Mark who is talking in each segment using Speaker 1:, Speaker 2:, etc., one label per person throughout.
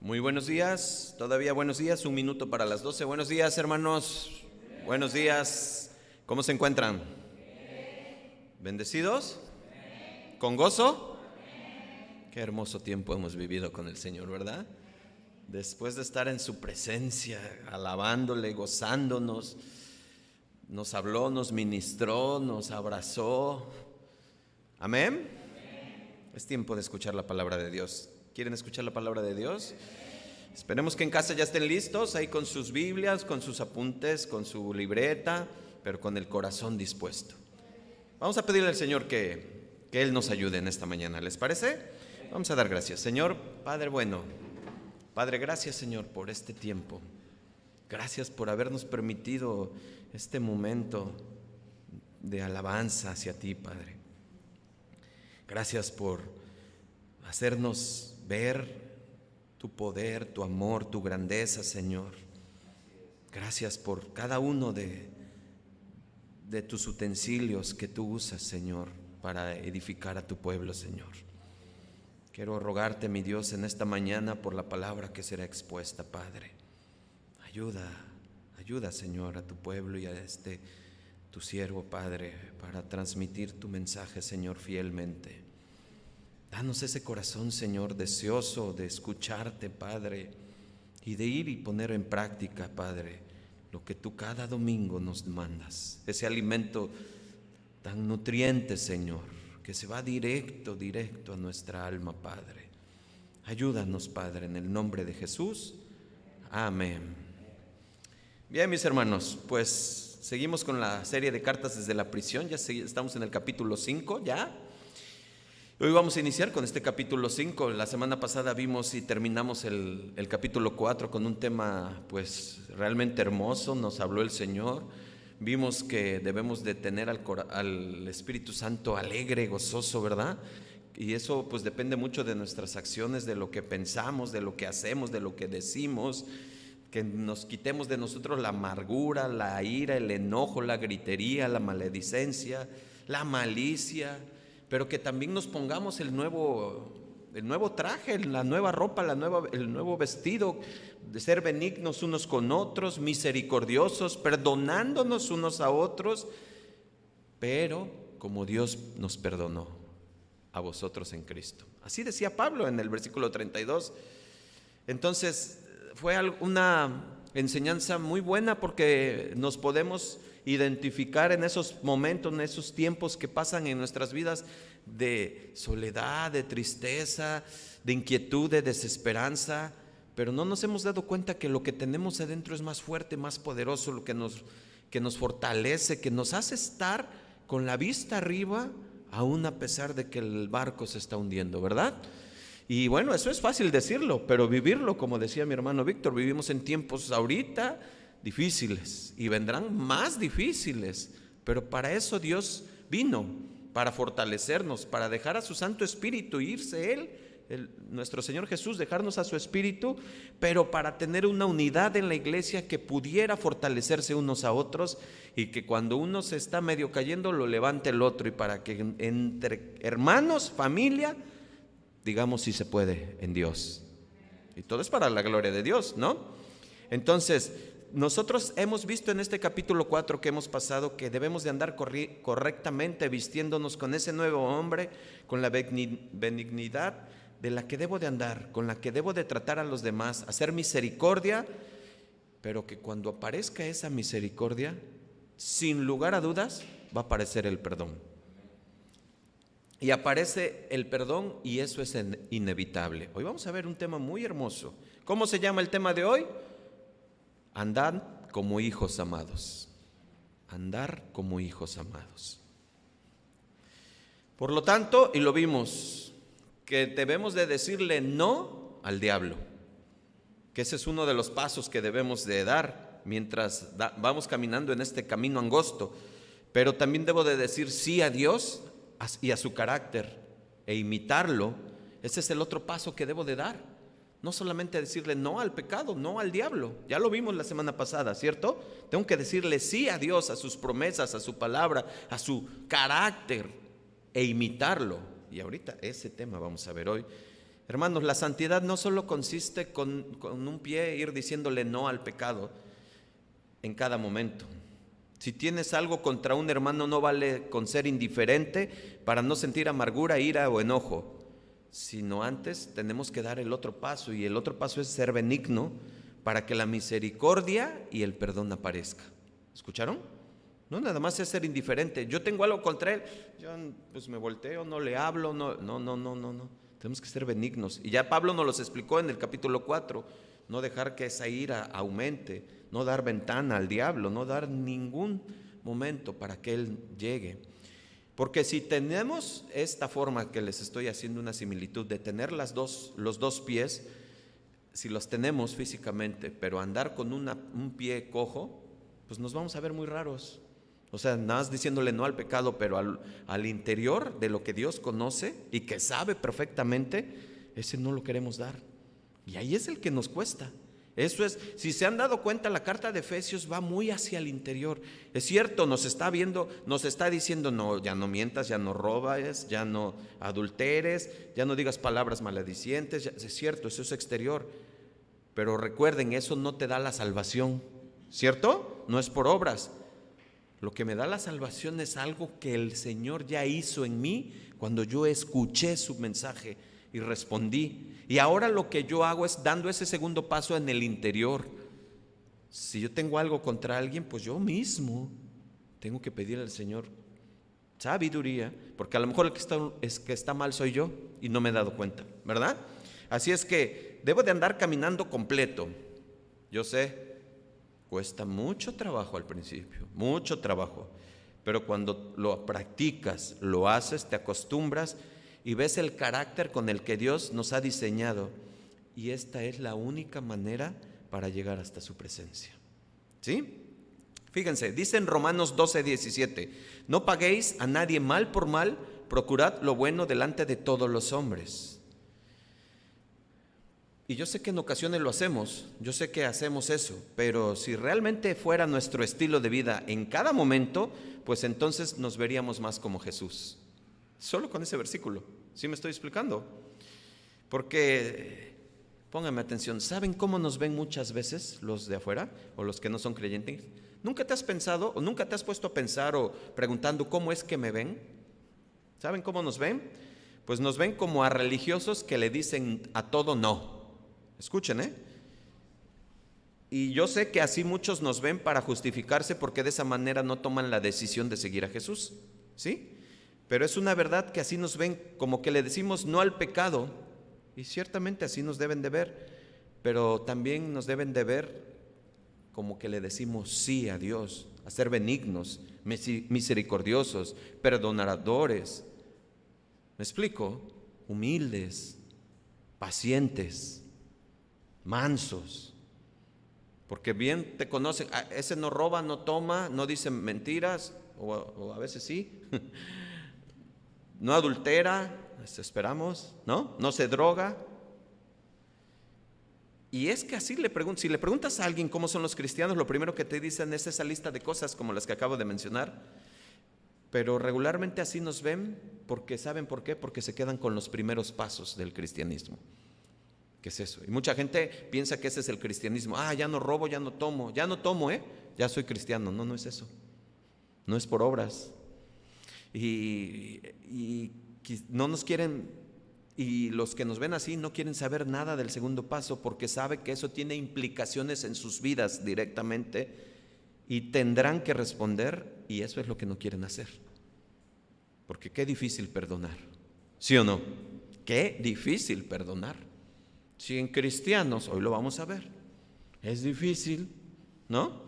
Speaker 1: Muy buenos días, todavía buenos días, 1 minuto para las 12. Buenos días, hermanos. Buenos días. ¿Cómo se encuentran? ¿Bendecidos? ¿Con gozo? Qué hermoso tiempo hemos vivido con el Señor, ¿verdad? Después de estar en su presencia, alabándole, gozándonos, nos habló, nos ministró, nos abrazó. ¿Amén? Es tiempo de escuchar la palabra de Dios. ¿Quieren escuchar la palabra de Dios? Esperemos que en casa ya estén listos, ahí con sus Biblias, con sus apuntes, con su libreta, pero con el corazón dispuesto. Vamos a pedirle al Señor que Él nos ayude en esta mañana, ¿les parece? Vamos a dar gracias. Señor, Padre bueno, Padre, gracias Señor por este tiempo. Gracias por habernos permitido este momento de alabanza hacia ti, Padre. Gracias por hacernos ver tu poder, tu amor, tu grandeza, Señor. Gracias por cada uno de tus utensilios que tú usas, Señor, para edificar a tu pueblo, Señor. Quiero rogarte, mi Dios, en esta mañana por la palabra que será expuesta, Padre. Ayuda, Señor, a tu pueblo y a tu siervo, Padre, para transmitir tu mensaje, Señor, fielmente. Danos ese corazón, Señor, deseoso de escucharte, Padre, y de ir y poner en práctica, Padre, lo que tú cada domingo nos mandas. Ese alimento tan nutriente, Señor, que se va directo a nuestra alma, Padre. Ayúdanos, Padre, en el nombre de Jesús. Amén. Bien, mis hermanos, pues seguimos con la serie de cartas desde la prisión. Ya estamos en el capítulo 5, ¿ya? Hoy vamos a iniciar con este capítulo 5. La semana pasada vimos y terminamos el capítulo 4 con un tema pues realmente hermoso. Nos habló el Señor. Vimos que debemos de tener al Espíritu Santo alegre, gozoso, ¿verdad? Y eso pues depende mucho de nuestras acciones, de lo que pensamos, de lo que hacemos, de lo que decimos. Que nos quitemos de nosotros la amargura, la ira, el enojo, la gritería, la maledicencia, la malicia. Pero que también nos pongamos el nuevo traje, la nueva ropa, el nuevo vestido, de ser benignos unos con otros, misericordiosos, perdonándonos unos a otros, pero como Dios nos perdonó a vosotros en Cristo. Así decía Pablo en el versículo 32. Entonces fue una enseñanza muy buena porque nos podemos identificar en esos momentos, en esos tiempos que pasan en nuestras vidas de soledad, de tristeza, de inquietud, de desesperanza, pero no nos hemos dado cuenta que lo que tenemos adentro es más fuerte, más poderoso, lo que nos fortalece, que nos hace estar con la vista arriba, aún a pesar de que el barco se está hundiendo, ¿verdad? Y bueno, eso es fácil decirlo, pero vivirlo, como decía mi hermano Víctor, vivimos en tiempos ahorita difíciles y vendrán más difíciles, pero para eso Dios vino, para fortalecernos, para dejar a su Santo Espíritu irse Él, nuestro Señor Jesús, dejarnos a su Espíritu, pero para tener una unidad en la iglesia que pudiera fortalecerse unos a otros y que cuando uno se está medio cayendo lo levante el otro, y para que entre hermanos, familia, digamos si se puede en Dios. Y todo es para la gloria de Dios, ¿no? Entonces, nosotros hemos visto en este capítulo 4 que hemos pasado que debemos de andar correctamente, vistiéndonos con ese nuevo hombre, con la benignidad de la que debo de andar, con la que debo de tratar a los demás, hacer misericordia, pero que cuando aparezca esa misericordia, sin lugar a dudas, va a aparecer el perdón. Y aparece el perdón y eso es inevitable. Hoy vamos a ver un tema muy hermoso. ¿Cómo se llama el tema de hoy? Andad como hijos amados. Andar como hijos amados. Por lo tanto, y lo vimos, que debemos de decirle no al diablo. Que ese es uno de los pasos que debemos de dar mientras vamos caminando en este camino angosto. Pero también debo de decir sí a Dios y a su carácter e imitarlo. Ese es el otro paso que debo de dar. No solamente decirle no al pecado, no al diablo. Ya lo vimos la semana pasada, ¿cierto? Tengo que decirle sí a Dios, a sus promesas, a su palabra, a su carácter e imitarlo. Y ahorita ese tema vamos a ver hoy. Hermanos, la santidad no solo consiste con un pie ir diciéndole no al pecado en cada momento. Si tienes algo contra un hermano, no vale con ser indiferente para no sentir amargura, ira o enojo, sino antes tenemos que dar el otro paso, y el otro paso es ser benigno para que la misericordia y el perdón aparezca. ¿Escucharon? No nada más es ser indiferente. Yo tengo algo contra él, yo pues me volteo, no le hablo, no. Tenemos que ser benignos. Y ya Pablo nos los explicó en el capítulo 4. No dejar que esa ira aumente, no dar ventana al diablo, no dar ningún momento para que él llegue. Porque si tenemos esta forma que les estoy haciendo una similitud de tener los dos pies, si los tenemos físicamente, pero andar con un pie cojo, pues nos vamos a ver muy raros. O sea, nada más diciéndole no al pecado, pero al interior de lo que Dios conoce y que sabe perfectamente, ese no lo queremos dar. Y ahí es el que nos cuesta. Eso es, si se han dado cuenta, la carta de Efesios va muy hacia el interior. Es cierto, nos está diciendo, no, ya no mientas, ya no robes, ya no adulteres, ya no digas palabras maledicientes. Es cierto, eso es exterior. Pero recuerden, eso no te da la salvación, ¿cierto? No es por obras. Lo que me da la salvación es algo que el Señor ya hizo en mí cuando yo escuché su mensaje y respondí. Y ahora lo que yo hago es dando ese segundo paso en el interior. Si yo tengo algo contra alguien, pues yo mismo tengo que pedir al Señor sabiduría, porque a lo mejor el que está mal soy yo y no me he dado cuenta, ¿verdad? Así es que debo de andar caminando completo. Yo sé, cuesta mucho trabajo al principio, mucho trabajo, pero cuando lo practicas, lo haces, te acostumbras y ves el carácter con el que Dios nos ha diseñado, y esta es la única manera para llegar hasta su presencia. ¿Sí? Fíjense, dice en Romanos 12:17, no paguéis a nadie mal por mal, procurad lo bueno delante de todos los hombres. Y yo sé que en ocasiones lo hacemos, yo sé que hacemos eso, pero si realmente fuera nuestro estilo de vida en cada momento, pues entonces nos veríamos más como Jesús. Solo con ese versículo, ¿sí me estoy explicando? Porque, pónganme atención, ¿saben cómo nos ven muchas veces los de afuera o los que no son creyentes? ¿Nunca te has pensado o nunca te has puesto a pensar o preguntando cómo es que me ven? ¿Saben cómo nos ven? Pues nos ven como a religiosos que le dicen a todo no. Escuchen, y yo sé que así muchos nos ven para justificarse, porque de esa manera no toman la decisión de seguir a Jesús, ¿sí? Pero es una verdad que así nos ven, como que le decimos no al pecado, y ciertamente así nos deben de ver, pero también nos deben de ver como que le decimos sí a Dios, a ser benignos, misericordiosos, perdonadores. ¿Me explico? Humildes, pacientes, mansos, porque bien te conocen. Ese no roba, no toma, no dice mentiras, o a veces sí, no adultera, esperamos, no se droga. Y es que así si le preguntas a alguien cómo son los cristianos, lo primero que te dicen es esa lista de cosas como las que acabo de mencionar. Pero regularmente así nos ven, porque ¿saben por qué? Porque se quedan con los primeros pasos del cristianismo. ¿Qué es eso? Y mucha gente piensa que ese es el cristianismo. Ya no robo, ya no tomo, ya soy cristiano. No es eso. No es por obras. Y no nos quieren, y los que nos ven así no quieren saber nada del segundo paso, porque sabe que eso tiene implicaciones en sus vidas directamente y tendrán que responder, y eso es lo que no quieren hacer. Porque qué difícil perdonar, ¿sí o no? Qué difícil perdonar. Si en cristianos, hoy lo vamos a ver, es difícil, ¿no?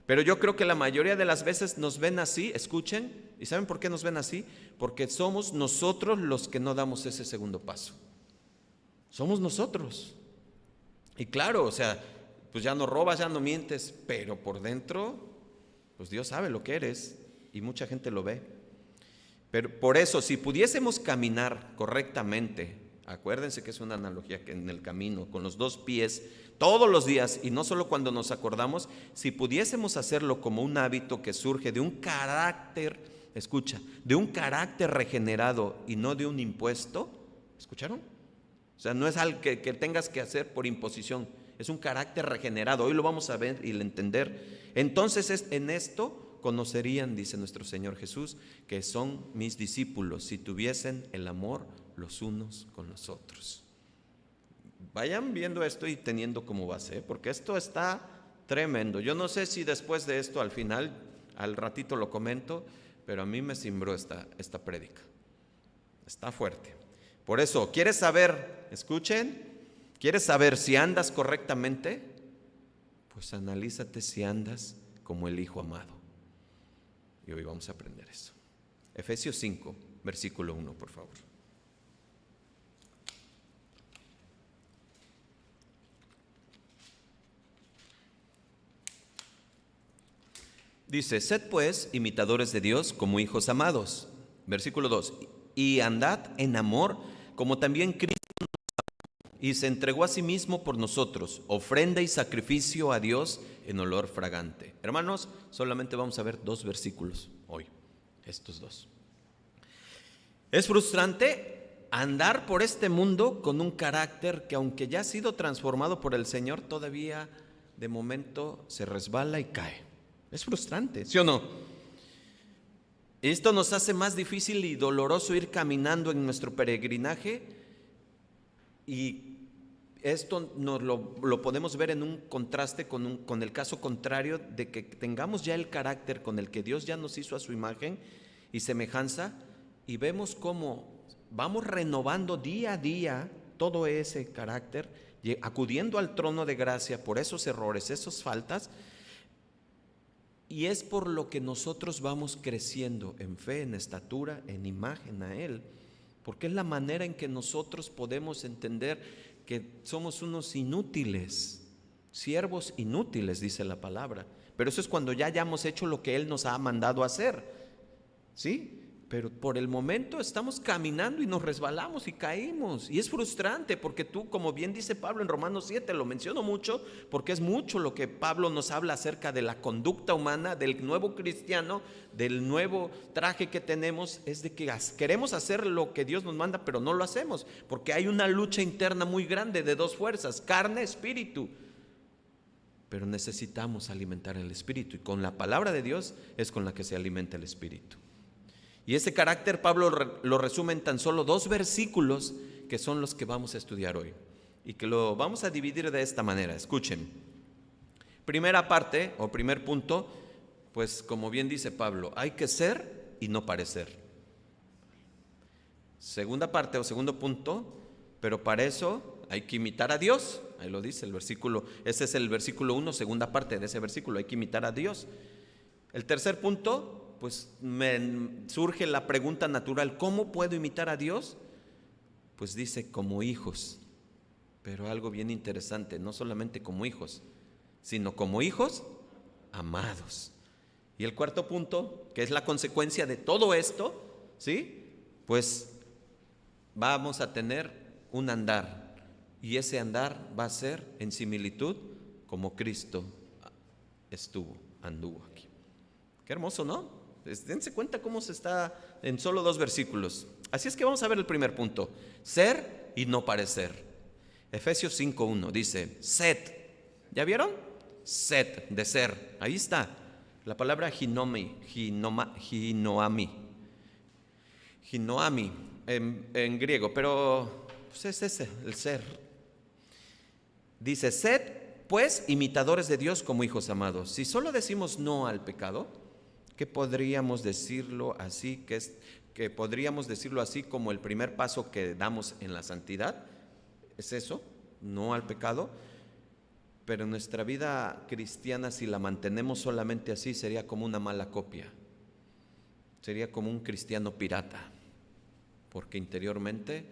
Speaker 1: Pero yo creo que la mayoría de las veces nos ven así, escuchen, ¿y saben por qué nos ven así? Porque somos nosotros los que no damos ese segundo paso. Somos nosotros. Y claro, o sea, pues ya no robas, ya no mientes, pero por dentro, pues Dios sabe lo que eres y mucha gente lo ve. Pero por eso, si pudiésemos caminar correctamente, acuérdense que es una analogía, que en el camino, con los dos pies, todos los días, y no solo cuando nos acordamos, si pudiésemos hacerlo como un hábito que surge de un carácter, escucha, de un carácter regenerado y no de un impuesto, ¿escucharon? sea, no es algo que tengas que hacer por imposición, es un carácter regenerado. Hoy lo vamos a ver y entender. Entonces en esto conocerían, dice nuestro Señor Jesús, que son mis discípulos si tuviesen el amor los unos con los otros. Vayan viendo esto y teniendo como base, porque esto está tremendo. Yo no sé si después de esto, al final, al ratito lo comento, pero a mí me cimbró esta prédica. Está fuerte. Por eso, ¿quieres saber? Escuchen, ¿quieres saber si andas correctamente? Pues analízate si andas como el Hijo amado. Y hoy vamos a aprender eso. Efesios 5, versículo 1, por favor. Dice, sed pues imitadores de Dios como hijos amados. Versículo 2, y andad en amor como también Cristo y se entregó a sí mismo por nosotros, ofrenda y sacrificio a Dios en olor fragante. Hermanos, solamente vamos a ver 2 versículos hoy, estos 2. Es frustrante andar por este mundo con un carácter que, aunque ya ha sido transformado por el Señor, todavía de momento se resbala y cae. Es frustrante, ¿sí o no? Esto nos hace más difícil y doloroso ir caminando en nuestro peregrinaje, y esto lo podemos ver en un contraste con el caso contrario de que tengamos ya el carácter con el que Dios ya nos hizo a su imagen y semejanza, y vemos cómo vamos renovando día a día todo ese carácter, acudiendo al trono de gracia por esos errores, esas faltas. Y es por lo que nosotros vamos creciendo en fe, en estatura, en imagen a Él, porque es la manera en que nosotros podemos entender que somos unos inútiles, siervos inútiles, dice la palabra. Pero eso es cuando ya hayamos hecho lo que Él nos ha mandado hacer, ¿sí? Pero por el momento estamos caminando y nos resbalamos y caímos. Y es frustrante porque tú, como bien dice Pablo en Romanos 7, lo menciono mucho porque es mucho lo que Pablo nos habla acerca de la conducta humana, del nuevo cristiano, del nuevo traje que tenemos. Es de que queremos hacer lo que Dios nos manda, pero no lo hacemos. Porque hay una lucha interna muy grande de 2 fuerzas, carne, espíritu. Pero necesitamos alimentar el espíritu. Y con la palabra de Dios es con la que se alimenta el espíritu. Y ese carácter Pablo lo resume en tan solo 2 versículos que son los que vamos a estudiar hoy. Y que lo vamos a dividir de esta manera. Escuchen. Primera parte o primer punto, pues como bien dice Pablo, hay que ser y no parecer. Segunda parte o segundo punto, pero para eso hay que imitar a Dios. Ahí lo dice el versículo, ese es el versículo 1, segunda parte de ese versículo, hay que imitar a Dios. El tercer punto, pues me surge la pregunta natural, ¿cómo puedo imitar a Dios? Pues dice como hijos, pero algo bien interesante, no solamente como hijos, sino como hijos amados. Y el cuarto punto, que es la consecuencia de todo esto, ¿sí? Pues vamos a tener un andar, y ese andar va a ser en similitud como Cristo anduvo aquí. Qué hermoso, ¿no? Dense cuenta cómo se está en solo 2 versículos. Así es que vamos a ver el primer punto, ser y no parecer. Efesios 5:1 dice, sed. ¿Ya vieron? Sed, de ser. Ahí está. La palabra ginoami en griego, pero pues es ese, el ser. Dice, sed pues imitadores de Dios como hijos amados. Si solo decimos no al pecado, ¿qué podríamos decirlo así? Que podríamos decirlo así como el primer paso que damos en la santidad. ¿Es eso? No al pecado. Pero nuestra vida cristiana, si la mantenemos solamente así, sería como una mala copia. Sería como un cristiano pirata. Porque interiormente,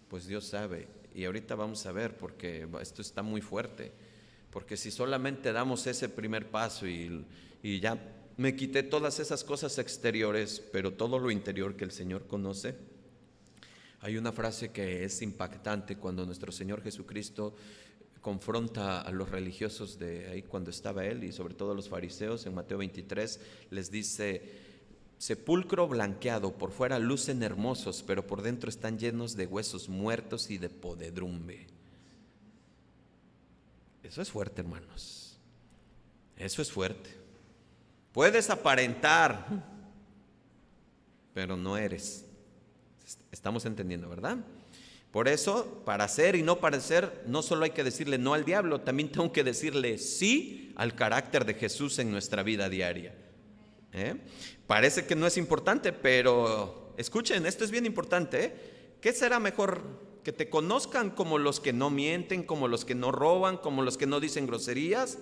Speaker 1: pues Dios sabe. Y ahorita vamos a ver, porque esto está muy fuerte. Porque si solamente damos ese primer paso y ya me quité todas esas cosas exteriores, pero todo lo interior que el Señor conoce. Hay una frase que es impactante cuando nuestro Señor Jesucristo confronta a los religiosos de ahí cuando estaba Él, y sobre todo a los fariseos en Mateo 23, les dice, sepulcro blanqueado, por fuera lucen hermosos, pero por dentro están llenos de huesos muertos y de podredumbre. Eso es fuerte, hermanos. Eso es fuerte. Puedes aparentar, pero no eres. Estamos entendiendo, ¿verdad? Por eso, para ser y no parecer, no solo hay que decirle no al diablo, también tengo que decirle sí al carácter de Jesús en nuestra vida diaria. Parece que no es importante, pero escuchen, esto es bien importante. ¿Qué será mejor? ¿Que te conozcan como los que no mienten, como los que no roban, como los que no dicen groserías?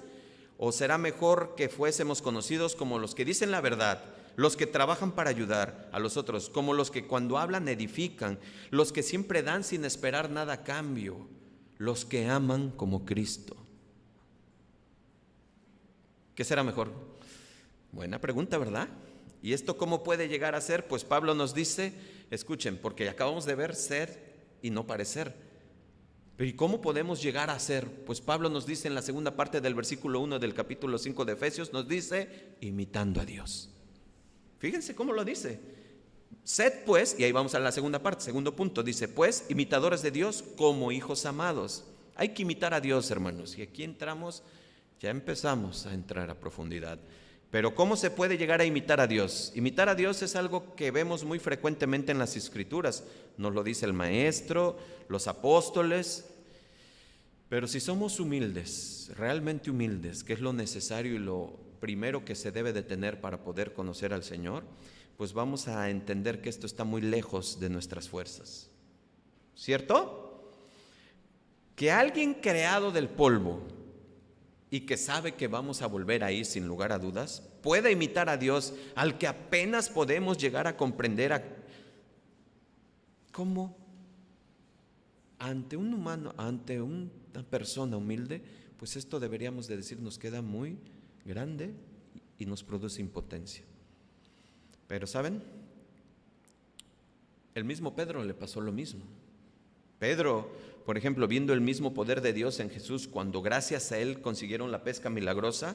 Speaker 1: ¿O será mejor que fuésemos conocidos como los que dicen la verdad, los que trabajan para ayudar a los otros, como los que cuando hablan edifican, los que siempre dan sin esperar nada a cambio, los que aman como Cristo? ¿Qué será mejor? Buena pregunta, ¿verdad? ¿Y esto cómo puede llegar a ser? Pues Pablo nos dice, escuchen, porque acabamos de ver ser y no parecer. Pero ¿y cómo podemos llegar a ser? Pues Pablo nos dice en la segunda parte del versículo 1 del capítulo 5 de Efesios, nos dice, imitando a Dios. Fíjense cómo lo dice. Sed pues, y ahí vamos a la segunda parte, segundo punto, dice, pues, imitadores de Dios como hijos amados. Hay que imitar a Dios, hermanos, y aquí entramos, ya empezamos a entrar a profundidad. Pero ¿cómo se puede llegar a imitar a Dios? Imitar a Dios es algo que vemos muy frecuentemente en las Escrituras. Nos lo dice el Maestro, los apóstoles. Pero si somos humildes, realmente humildes, que es lo necesario y lo primero que se debe de tener para poder conocer al Señor, pues vamos a entender que esto está muy lejos de nuestras fuerzas. ¿Cierto? Que alguien creado del polvo y que sabe que vamos a volver ahí sin lugar a dudas, puede imitar a Dios, al que apenas podemos llegar a comprender cómo ante un humano, ante una persona humilde, pues esto deberíamos de decir nos queda muy grande y nos produce impotencia. Pero ¿saben? El mismo Pedro le pasó lo mismo. Pedro, por ejemplo, viendo el mismo poder de Dios en Jesús, cuando gracias a él consiguieron la pesca milagrosa,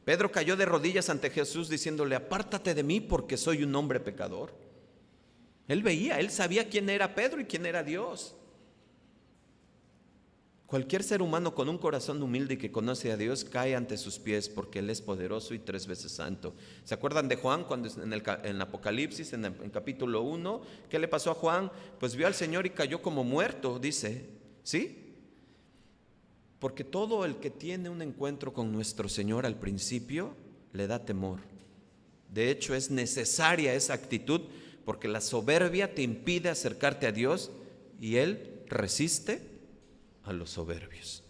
Speaker 1: Pedro cayó de rodillas ante Jesús diciéndole, apártate de mí porque soy un hombre pecador. Él sabía quién era Pedro y quién era Dios. Cualquier ser humano con un corazón humilde y que conoce a Dios cae ante sus pies porque Él es poderoso y 3 veces santo. ¿Se acuerdan de Juan cuando en Apocalipsis, en capítulo 1? ¿Qué le pasó a Juan? Pues vio al Señor y cayó como muerto, dice. ¿Sí? Porque todo el que tiene un encuentro con nuestro Señor al principio le da temor. De hecho, es necesaria esa actitud porque la soberbia te impide acercarte a Dios y Él resiste a los soberbios.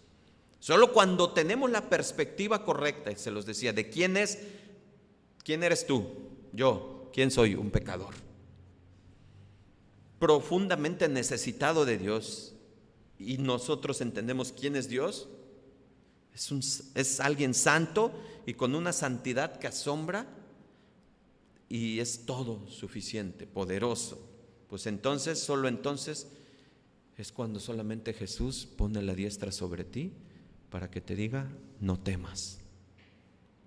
Speaker 1: Solo cuando tenemos la perspectiva correcta, se los decía, de quién eres tú, yo, quién soy, un pecador, profundamente necesitado de Dios, y nosotros entendemos quién es Dios, es alguien santo y con una santidad que asombra y es todo suficiente, poderoso. Pues entonces, solo entonces es cuando solamente Jesús pone la diestra sobre ti para que te diga, no temas,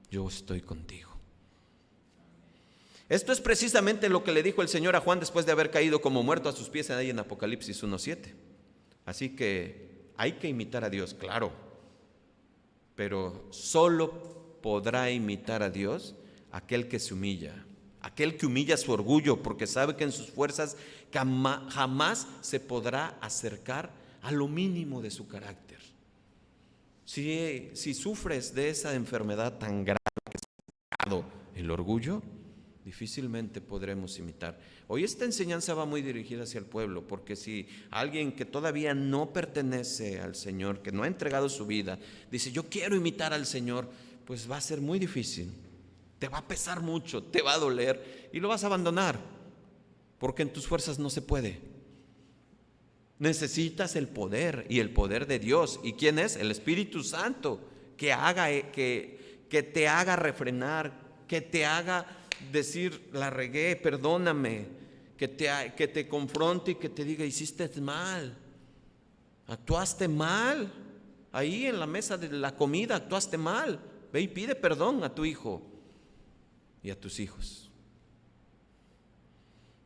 Speaker 1: yo estoy contigo. Esto es precisamente lo que le dijo el Señor a Juan después de haber caído como muerto a sus pies ahí en Apocalipsis 1:7. Así que hay que imitar a Dios, claro, pero solo podrá imitar a Dios aquel que se humilla, aquel que humilla su orgullo porque sabe que en sus fuerzas jamás se podrá acercar a lo mínimo de su carácter. Si sufres de esa enfermedad tan grave que es el orgullo, difícilmente podremos imitar. Hoy esta enseñanza va muy dirigida hacia el pueblo, porque si alguien que todavía no pertenece al Señor, que no ha entregado su vida, dice yo quiero imitar al Señor, pues va a ser muy difícil, te va a pesar mucho, te va a doler y lo vas a abandonar, porque en tus fuerzas no se puede. Necesitas el poder y el poder de Dios. ¿Y quién es? El Espíritu Santo, que te haga refrenar, que te haga decir la regué, perdóname, que te confronte y que te diga hiciste mal, actuaste mal, ahí en la mesa de la comida actuaste mal, ve y pide perdón a tu hijo y a tus hijos.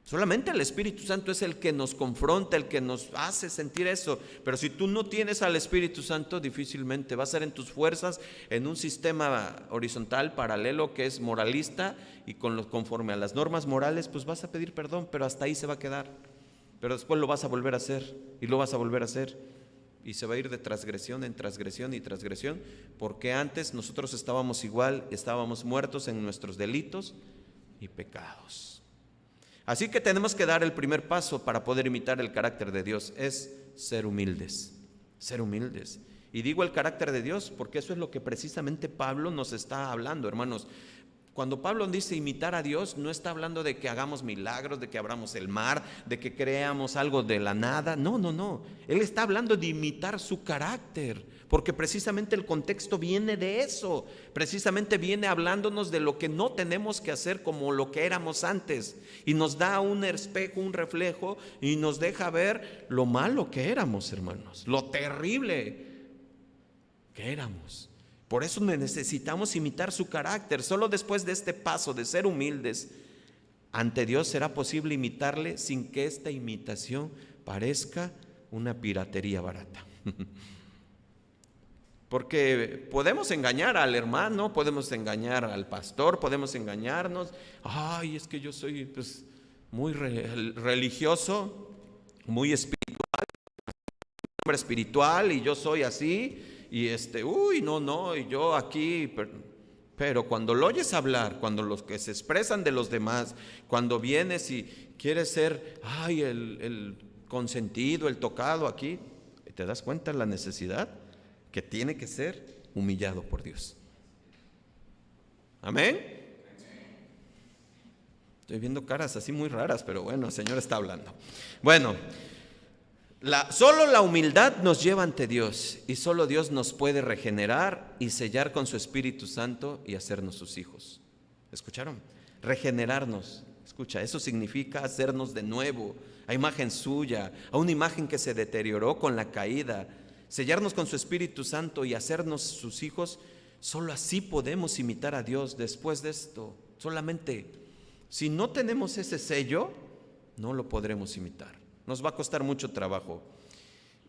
Speaker 1: Solamente el Espíritu Santo es el que nos confronta, el que nos hace sentir eso. Pero si tú no tienes al Espíritu Santo, difícilmente va a ser en tus fuerzas, en un sistema horizontal, paralelo, que es moralista, y conforme a las normas morales, pues vas a pedir perdón, pero hasta ahí se va a quedar. Pero después lo vas a volver a hacer, y lo vas a volver a hacer. Y se va a ir de transgresión en transgresión y transgresión, porque antes nosotros estábamos igual, estábamos muertos en nuestros delitos y pecados. Así que tenemos que dar el primer paso para poder imitar el carácter de Dios, es ser humildes, ser humildes. Y digo el carácter de Dios porque eso es lo que precisamente Pablo nos está hablando, hermanos. Cuando Pablo dice imitar a Dios, no está hablando de que hagamos milagros, de que abramos el mar, de que creamos algo de la nada. No, no, no. Él está hablando de imitar su carácter, porque precisamente el contexto viene de eso. Precisamente viene hablándonos de lo que no tenemos que hacer como lo que éramos antes. Y nos da un espejo, un reflejo, y nos deja ver lo malo que éramos, hermanos. Lo terrible que éramos. Por eso necesitamos imitar su carácter. Solo después de este paso de ser humildes ante Dios será posible imitarle sin que esta imitación parezca una piratería barata. Porque podemos engañar al hermano, podemos engañar al pastor, podemos engañarnos. Ay, es que yo soy pues, muy religioso, muy espiritual, hombre espiritual, y yo soy así. Y y yo aquí, pero cuando lo oyes hablar, cuando los que se expresan de los demás, cuando vienes y quieres ser, el consentido, el tocado aquí, te das cuenta de la necesidad que tiene que ser humillado por Dios. Amén. Estoy viendo caras así muy raras, pero bueno, el Señor está hablando. Bueno, solo la humildad nos lleva ante Dios, y solo Dios nos puede regenerar y sellar con su Espíritu Santo y hacernos sus hijos. ¿Escucharon? Regenerarnos. Escucha, eso significa hacernos de nuevo, a imagen suya, a una imagen que se deterioró con la caída. Sellarnos con su Espíritu Santo y hacernos sus hijos. Solo así podemos imitar a Dios. Después de esto, solamente si no tenemos ese sello, no lo podremos imitar. Nos va a costar mucho trabajo.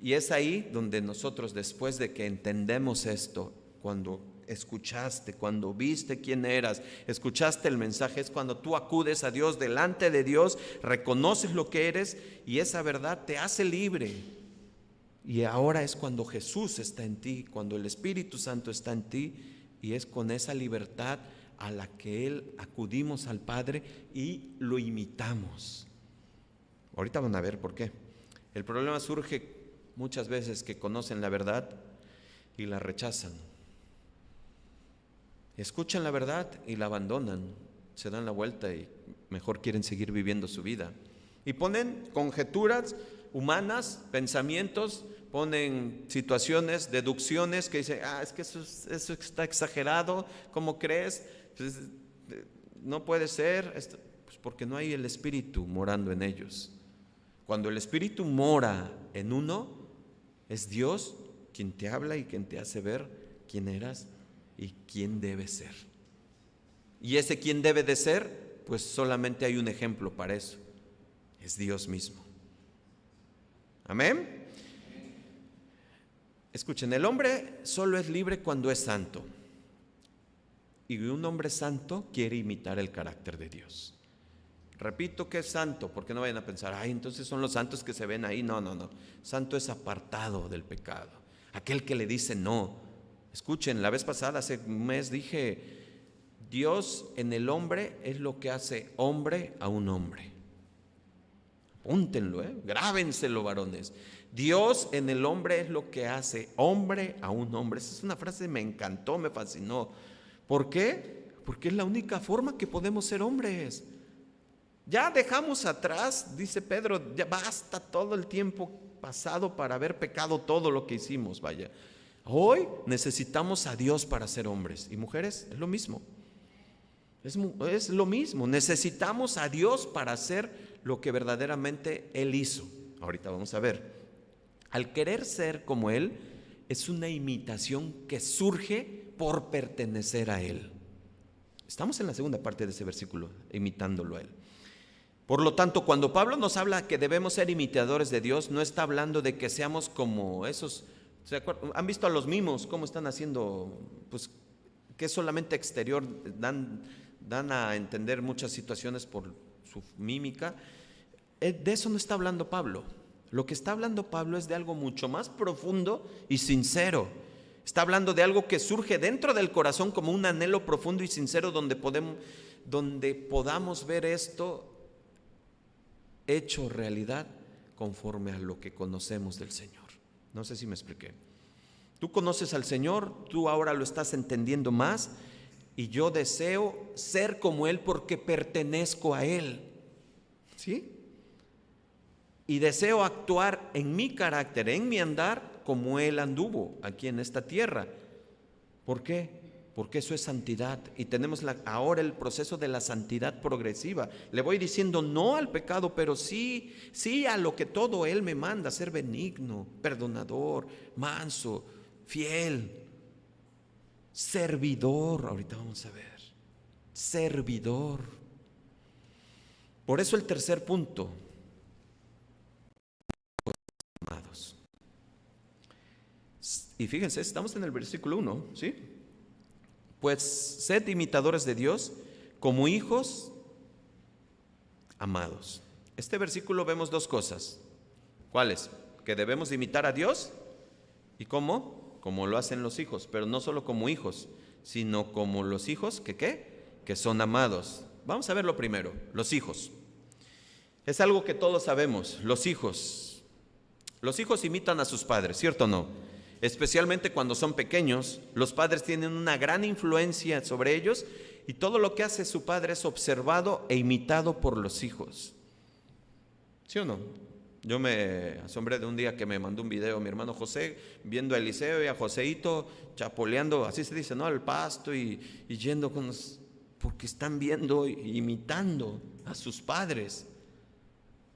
Speaker 1: Y es ahí donde nosotros, después de que entendemos esto, cuando escuchaste, cuando viste quién eras, escuchaste el mensaje, es cuando tú acudes a Dios, delante de Dios, reconoces lo que eres, y esa verdad te hace libre. Y ahora es cuando Jesús está en ti, cuando el Espíritu Santo está en ti, y es con esa libertad a la que Él acudimos al Padre y lo imitamos. Ahorita van a ver por qué. El problema surge muchas veces que conocen la verdad y la rechazan. Escuchan la verdad y la abandonan, se dan la vuelta y mejor quieren seguir viviendo su vida. Y ponen conjeturas humanas, pensamientos, ponen situaciones, deducciones que dicen, es que eso está exagerado, ¿cómo crees? Pues, no puede ser, pues porque no hay el Espíritu morando en ellos. Cuando el Espíritu mora en uno, es Dios quien te habla y quien te hace ver quién eras y quién debes ser. Y ese quién debe de ser, pues solamente hay un ejemplo para eso, es Dios mismo. Amén. Escuchen, el hombre solo es libre cuando es santo. Y un hombre santo quiere imitar el carácter de Dios. Repito que es santo, porque no vayan a pensar, entonces son los santos que se ven ahí. No, no, no. Santo es apartado del pecado, aquel que le dice no. Escuchen, la vez pasada, hace un mes, dije, Dios en el hombre es lo que hace hombre a un hombre. Apúntenlo, grábenselo, varones. Dios en el hombre es lo que hace hombre a un hombre. Esa es una frase que me encantó, me fascinó. ¿Por qué? Porque es la única forma que podemos ser hombres. Ya dejamos atrás, dice Pedro, ya basta todo el tiempo pasado para haber pecado todo lo que hicimos, vaya. Hoy necesitamos a Dios para ser hombres. Y mujeres, es lo mismo. Es lo mismo. Necesitamos a Dios para hacer lo que verdaderamente Él hizo. Ahorita vamos a ver. Al querer ser como Él, es una imitación que surge por pertenecer a Él. Estamos en la segunda parte de ese versículo, imitándolo a Él. Por lo tanto, cuando Pablo nos habla que debemos ser imitadores de Dios, no está hablando de que seamos como esos. ¿Han visto a los mimos cómo están haciendo? Pues que es solamente exterior, dan a entender muchas situaciones por su mímica. De eso no está hablando Pablo. Lo que está hablando Pablo es de algo mucho más profundo y sincero. Está hablando de algo que surge dentro del corazón como un anhelo profundo y sincero donde podamos ver esto hecho realidad conforme a lo que conocemos del Señor. No sé si me expliqué. Tú conoces al Señor, tú ahora lo estás entendiendo más, y yo deseo ser como Él porque pertenezco a Él. ¿Sí? Y deseo actuar en mi carácter, en mi andar, como Él anduvo aquí en esta tierra. ¿Por qué? Porque eso es santidad, y tenemos ahora el proceso de la santidad progresiva. Le voy diciendo no al pecado, pero sí a lo que todo Él me manda: ser benigno, perdonador, manso, fiel, servidor. Ahorita vamos a ver, servidor. Por eso el tercer punto, pues, amados. Y fíjense, estamos en el versículo 1, ¿sí? Pues sed imitadores de Dios como hijos amados. Este versículo vemos dos cosas. ¿Cuáles? Que debemos imitar a Dios. ¿Y cómo? Como lo hacen los hijos, pero no solo como hijos, sino como los hijos que son amados. Vamos a ver lo primero, los hijos. Es algo que todos sabemos, los hijos. Los hijos imitan a sus padres, ¿cierto o no? Especialmente cuando son pequeños, los padres tienen una gran influencia sobre ellos, y todo lo que hace su padre es observado e imitado por los hijos. ¿Sí o no? Yo me asombré de un día que me mandó un video mi hermano José, viendo a Eliseo y a Joseito chapoleando, así se dice, ¿no?, al pasto y yendo con los, porque están viendo e imitando a sus padres.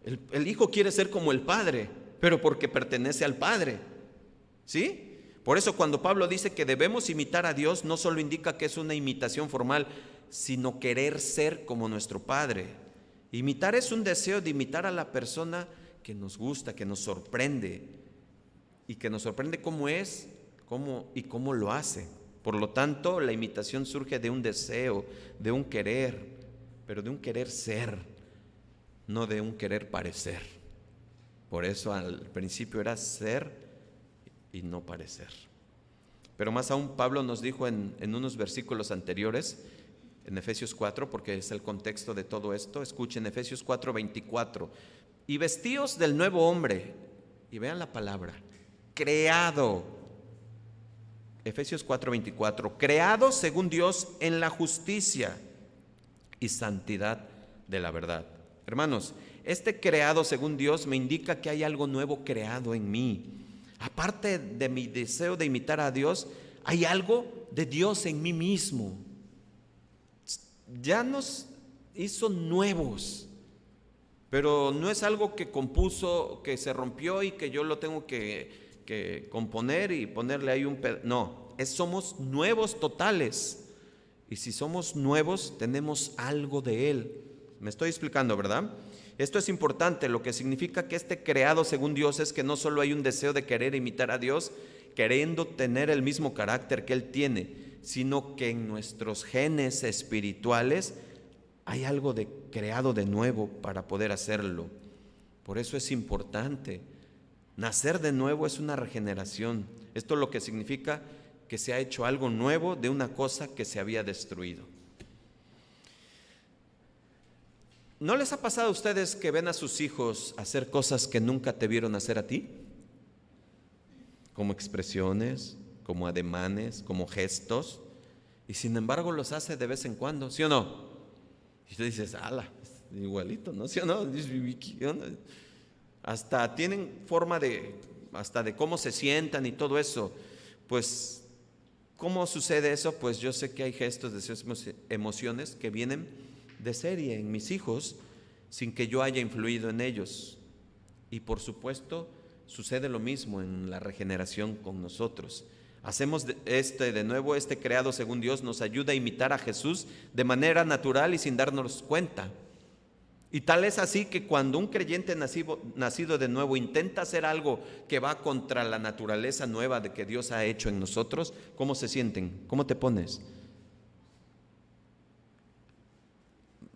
Speaker 1: El hijo quiere ser como el padre, pero porque pertenece al padre. ¿Sí? Por eso cuando Pablo dice que debemos imitar a Dios, no solo indica que es una imitación formal, sino querer ser como nuestro Padre. Imitar es un deseo de imitar a la persona que nos gusta, que nos sorprende, y que nos sorprende cómo es, y cómo lo hace. Por lo tanto, la imitación surge de un deseo, de un querer, pero de un querer ser, no de un querer parecer. Por eso al principio era ser y no parecer. Pero más aún, Pablo nos dijo en unos versículos anteriores, en Efesios 4, porque es el contexto de todo esto. Escuchen Efesios 4:24: y vestíos del nuevo hombre, y vean la palabra, creado. Efesios 4:24, creado según Dios en la justicia y santidad de la verdad. Hermanos, este creado según Dios me indica que hay algo nuevo creado en mí. Aparte de mi deseo de imitar a Dios, hay algo de Dios en mí mismo. Ya nos hizo nuevos, pero no es algo que compuso, que se rompió y que yo lo tengo que componer y ponerle ahí no, somos nuevos totales. Y si somos nuevos, tenemos algo de Él. Me estoy explicando, ¿verdad? Esto es importante. Lo que significa que este creado según Dios es que no solo hay un deseo de querer imitar a Dios, queriendo tener el mismo carácter que Él tiene, sino que en nuestros genes espirituales hay algo de creado de nuevo para poder hacerlo. Por eso es importante. Nacer de nuevo es una regeneración. Esto es lo que significa que se ha hecho algo nuevo de una cosa que se había destruido. ¿No les ha pasado a ustedes que ven a sus hijos hacer cosas que nunca te vieron hacer a ti? Como expresiones, como ademanes, como gestos, y sin embargo los hace de vez en cuando, ¿sí o no? Y tú dices, ala, igualito, ¿no? ¿Sí o no? Hasta tienen forma hasta de cómo se sientan y todo eso. Pues, ¿cómo sucede eso? Pues yo sé que hay gestos, deseos, emociones que vienen de serie en mis hijos sin que yo haya influido en ellos. Y por supuesto sucede lo mismo en la regeneración con nosotros. Hacemos de nuevo, este creado según Dios nos ayuda a imitar a Jesús de manera natural y sin darnos cuenta. Y tal es así que cuando un creyente nacido de nuevo intenta hacer algo que va contra la naturaleza nueva de que Dios ha hecho en nosotros, ¿cómo se sienten? ¿Cómo te pones?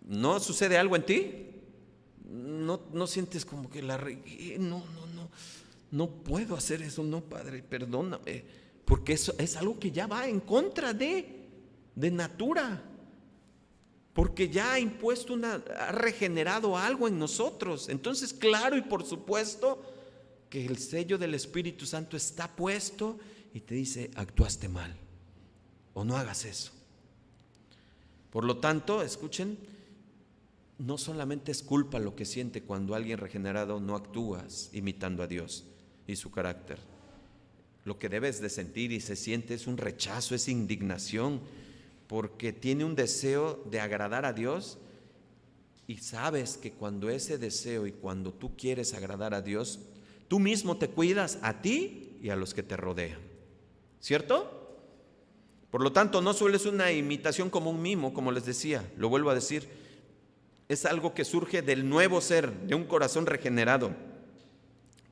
Speaker 1: ¿No sucede algo en ti? No sientes como que la regué, no puedo hacer eso, no, Padre, perdóname, porque eso es algo que ya va en contra de natura, porque ya ha impuesto ha regenerado algo en nosotros. Entonces, claro y por supuesto que el sello del Espíritu Santo está puesto y te dice: actuaste mal, o no hagas eso. Por lo tanto, escuchen, no solamente es culpa lo que siente cuando alguien regenerado no actúas imitando a Dios y su carácter. Lo que debes de sentir y se siente es un rechazo, es indignación, porque tiene un deseo de agradar a Dios, y sabes que cuando ese deseo y cuando tú quieres agradar a Dios, tú mismo te cuidas a ti y a los que te rodean, ¿cierto? Por lo tanto, no solo es una imitación como un mimo, como les decía, lo vuelvo a decir, es algo que surge del nuevo ser, de un corazón regenerado.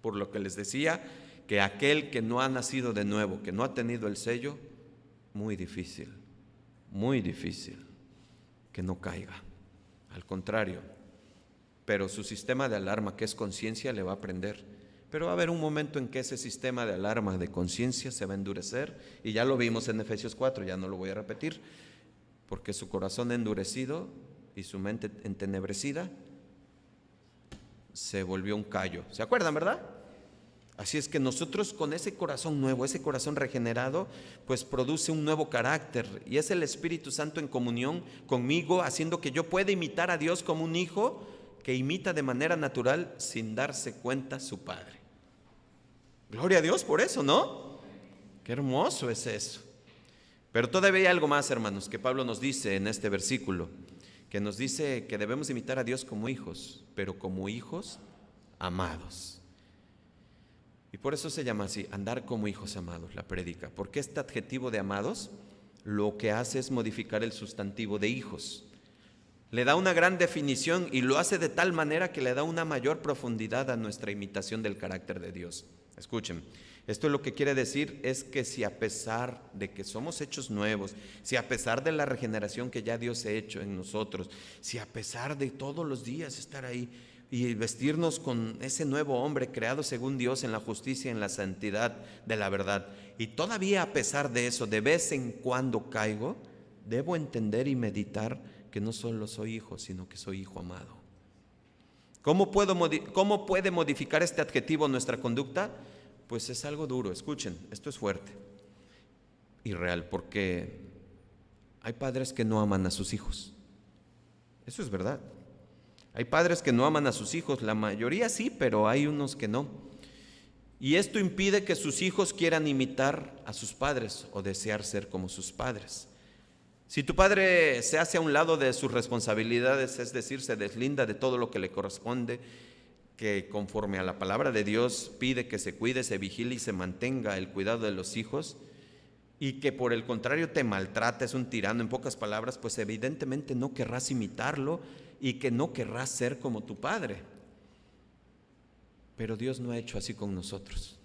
Speaker 1: Por lo que les decía, que aquel que no ha nacido de nuevo, que no ha tenido el sello, muy difícil que no caiga. Al contrario, pero su sistema de alarma, que es conciencia, le va a prender. Pero va a haber un momento en que ese sistema de alarma de conciencia se va a endurecer, y ya lo vimos en Efesios 4, ya no lo voy a repetir, porque su corazón endurecido y su mente entenebrecida se volvió un callo. ¿Se acuerdan, verdad? Así es que nosotros con ese corazón nuevo, ese corazón regenerado, pues produce un nuevo carácter, y es el Espíritu Santo en comunión conmigo, haciendo que yo pueda imitar a Dios como un hijo que imita de manera natural sin darse cuenta su padre. Gloria a Dios por eso, ¿no? Qué hermoso es eso. Pero todavía hay algo más, hermanos, que Pablo nos dice en este versículo, que nos dice que debemos imitar a Dios como hijos, pero como hijos amados. Y por eso se llama así, andar como hijos amados, la prédica, porque este adjetivo de amados lo que hace es modificar el sustantivo de hijos. Le da una gran definición y lo hace de tal manera que le da una mayor profundidad a nuestra imitación del carácter de Dios. Escuchen, esto lo que quiere decir es que si a pesar de que somos hechos nuevos, si a pesar de la regeneración que ya Dios ha hecho en nosotros, si a pesar de todos los días estar ahí y vestirnos con ese nuevo hombre creado según Dios en la justicia y en la santidad de la verdad, y todavía a pesar de eso de vez en cuando caigo, debo entender y meditar que no solo soy hijo, sino que soy hijo amado. ¿Cómo puede modificar este adjetivo nuestra conducta? Pues es algo duro, escuchen, esto es fuerte y real, porque hay padres que no aman a sus hijos. Eso es verdad. Hay padres que no aman a sus hijos, la mayoría sí, pero hay unos que no. Y esto impide que sus hijos quieran imitar a sus padres o desear ser como sus padres. Si tu padre se hace a un lado de sus responsabilidades, es decir, se deslinda de todo lo que le corresponde, que conforme a la palabra de Dios pide que se cuide, se vigile y se mantenga el cuidado de los hijos, y que por el contrario te maltrata, es un tirano, en pocas palabras, pues evidentemente no querrás imitarlo y que no querrás ser como tu padre. Pero Dios no ha hecho así con nosotros.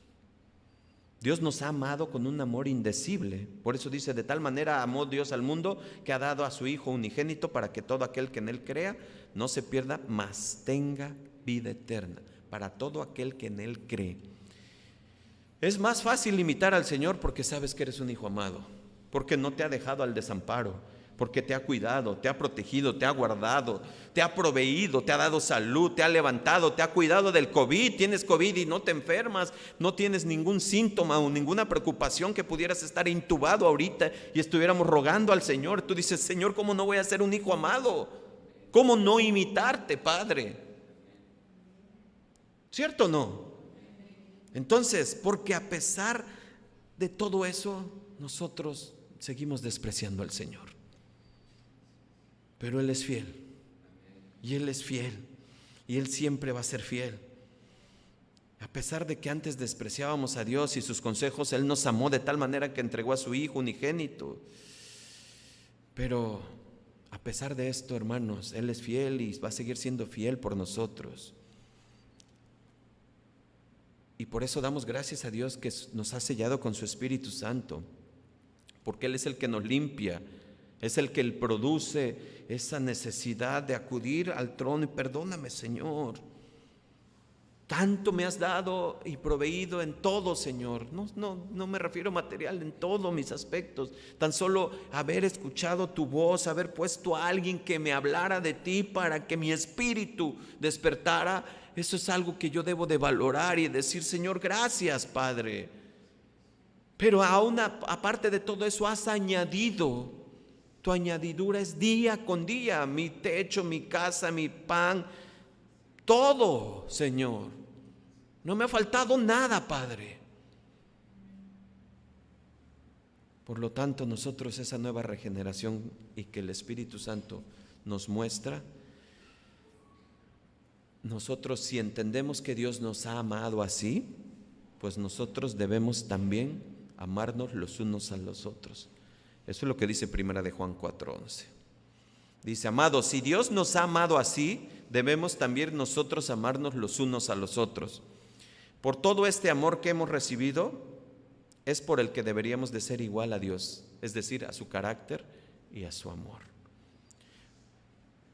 Speaker 1: Dios nos ha amado con un amor indecible. Por eso dice: de tal manera amó Dios al mundo que ha dado a su Hijo unigénito, para que todo aquel que en él crea no se pierda, mas tenga vida eterna. Para todo aquel que en él cree. Es más fácil imitar al Señor porque sabes que eres un hijo amado, porque no te ha dejado al desamparo, porque te ha cuidado, te ha protegido, te ha guardado, te ha proveído, te ha dado salud, te ha levantado, te ha cuidado del COVID. Tienes COVID y no te enfermas, no tienes ningún síntoma o ninguna preocupación que pudieras estar intubado ahorita y estuviéramos rogando al Señor. Tú dices: Señor, ¿cómo no voy a ser un hijo amado? ¿Cómo no imitarte, Padre? ¿Cierto o no? Entonces, porque a pesar de todo eso, nosotros seguimos despreciando al Señor. Pero Él es fiel, y Él es fiel, y Él siempre va a ser fiel. A pesar de que antes despreciábamos a Dios y sus consejos, Él nos amó de tal manera que entregó a su Hijo unigénito. Pero A pesar de esto, hermanos, Él es fiel y va a seguir siendo fiel por nosotros. Y por eso damos gracias a Dios que nos ha sellado con su Espíritu Santo, porque Él es el que nos limpia, es el que produce esa necesidad de acudir al trono y perdóname, Señor. Tanto me has dado y proveído en todo, Señor. No me refiero a material, en todos mis aspectos. Tan solo haber escuchado tu voz, haber puesto a alguien que me hablara de ti para que mi espíritu despertara. Eso es algo que yo debo de valorar y decir, Señor, gracias, Padre. Pero aún aparte de todo eso has añadido. Tu añadidura es día con día. Mi techo, mi casa, mi pan, todo, Señor. No me ha faltado nada, Padre. Por lo tanto, nosotros esa nueva regeneración y que el Espíritu Santo nos muestra, nosotros si entendemos que Dios nos ha amado así, pues nosotros debemos también amarnos los unos a los otros. Eso es lo que dice Primera de Juan 4:11. Dice, amados, si Dios nos ha amado así, debemos también nosotros amarnos los unos a los otros. Por todo este amor que hemos recibido, es por el que deberíamos de ser igual a Dios, es decir, a su carácter y a su amor.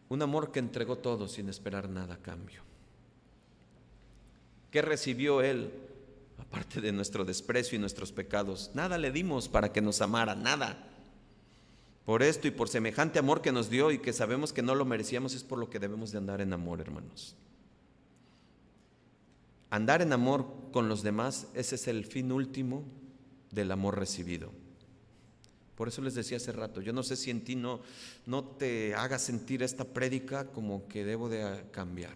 Speaker 1: Un amor que entregó todo sin esperar nada a cambio. ¿Qué recibió Él? Aparte de nuestro desprecio y nuestros pecados, nada le dimos para que nos amara, nada. Por esto y por semejante amor que nos dio y que sabemos que no lo merecíamos, es por lo que debemos de andar en amor, hermanos. Andar en amor con los demás, ese es el fin último del amor recibido. Por eso les decía hace rato, yo no sé si en ti no te haga sentir esta prédica como que debo de cambiar.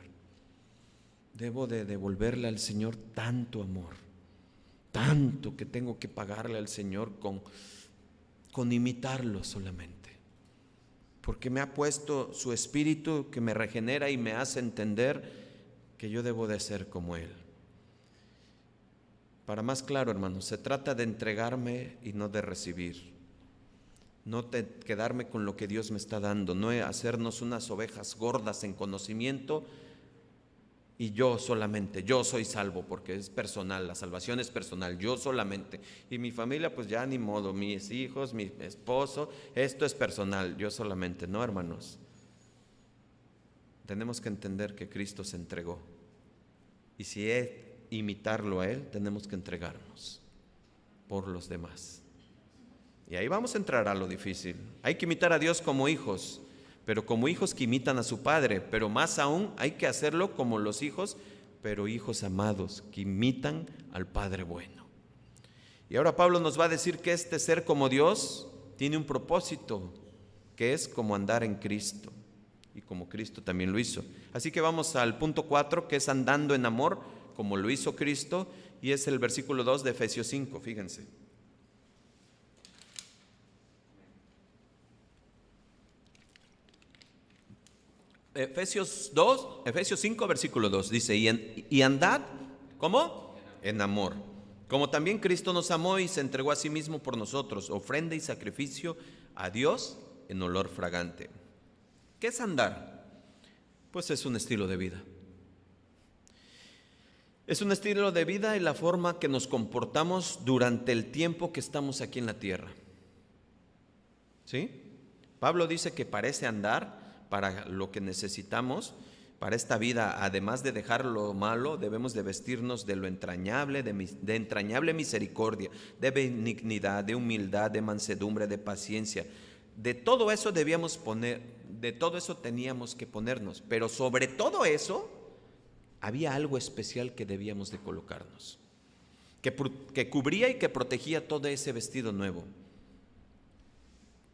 Speaker 1: Debo de devolverle al Señor tanto amor, tanto que tengo que pagarle al Señor con imitarlo solamente. Porque me ha puesto su Espíritu que me regenera y me hace entender que yo debo de ser como Él. Para más claro, hermanos, se trata de entregarme y no de recibir. No de quedarme con lo que Dios me está dando, no de hacernos unas ovejas gordas en conocimiento y yo solamente, yo soy salvo porque es personal, la salvación es personal, yo solamente. Y mi familia pues ya ni modo, mis hijos, mi esposo, esto es personal, yo solamente. No, hermanos. Tenemos que entender que Cristo se entregó. Y si es imitarlo a Él, tenemos que entregarnos por los demás. Y ahí vamos a entrar a lo difícil. Hay que imitar a Dios como hijos, pero como hijos que imitan a su Padre. Pero más aún hay que hacerlo como los hijos, pero hijos amados, que imitan al Padre bueno. Y ahora Pablo nos va a decir que este ser como Dios tiene un propósito, que es como andar en Cristo. Y como Cristo también lo hizo. Así que vamos al punto 4, que es andando en amor, como lo hizo Cristo, y es el versículo 2 de Efesios 5, fíjense. Efesios 5, versículo 2, dice, y andad, ¿cómo? En amor. Como también Cristo nos amó y se entregó a sí mismo por nosotros, ofrenda y sacrificio a Dios en olor fragante. ¿Qué es andar? Pues es un estilo de vida. Es un estilo de vida y la forma que nos comportamos durante el tiempo que estamos aquí en la tierra. ¿Sí? Pablo dice que para ese andar, para lo que necesitamos, para esta vida, además de dejar lo malo, debemos de vestirnos de lo entrañable, de entrañable misericordia, de benignidad, de humildad, de mansedumbre, de paciencia. De todo eso de todo eso teníamos que ponernos, pero sobre todo eso había algo especial que debíamos de colocarnos, que cubría y que protegía todo ese vestido nuevo.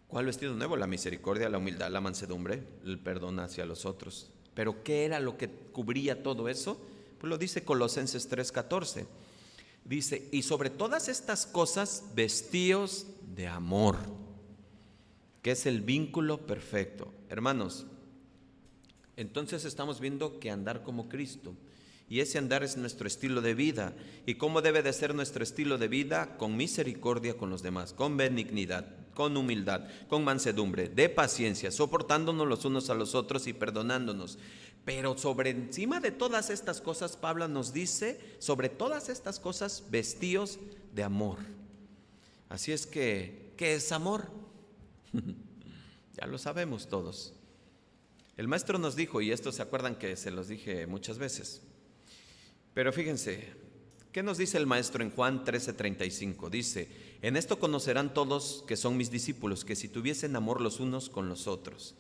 Speaker 1: ¿Cuál vestido nuevo? La misericordia, la humildad, la mansedumbre, el perdón hacia los otros. ¿Pero qué era lo que cubría todo eso? Pues lo dice Colosenses 3:14. Dice, y sobre todas estas cosas vestíos de amor, que es el vínculo perfecto. Hermanos, entonces estamos viendo que andar como Cristo, y ese andar es nuestro estilo de vida. ¿Y cómo debe de ser nuestro estilo de vida? Con misericordia con los demás, con benignidad, con humildad, con mansedumbre, de paciencia, soportándonos los unos a los otros y perdonándonos. Pero sobre encima de todas estas cosas, Pablo nos dice, sobre todas estas cosas, vestíos de amor. Así es que, ¿qué es amor? Ya lo sabemos todos. El maestro nos dijo, y esto se acuerdan que se los dije muchas veces, pero fíjense, ¿qué nos dice el maestro en Juan 13:35? Dice, en esto conocerán todos que son mis discípulos, que si tuviesen amor los unos con los otros.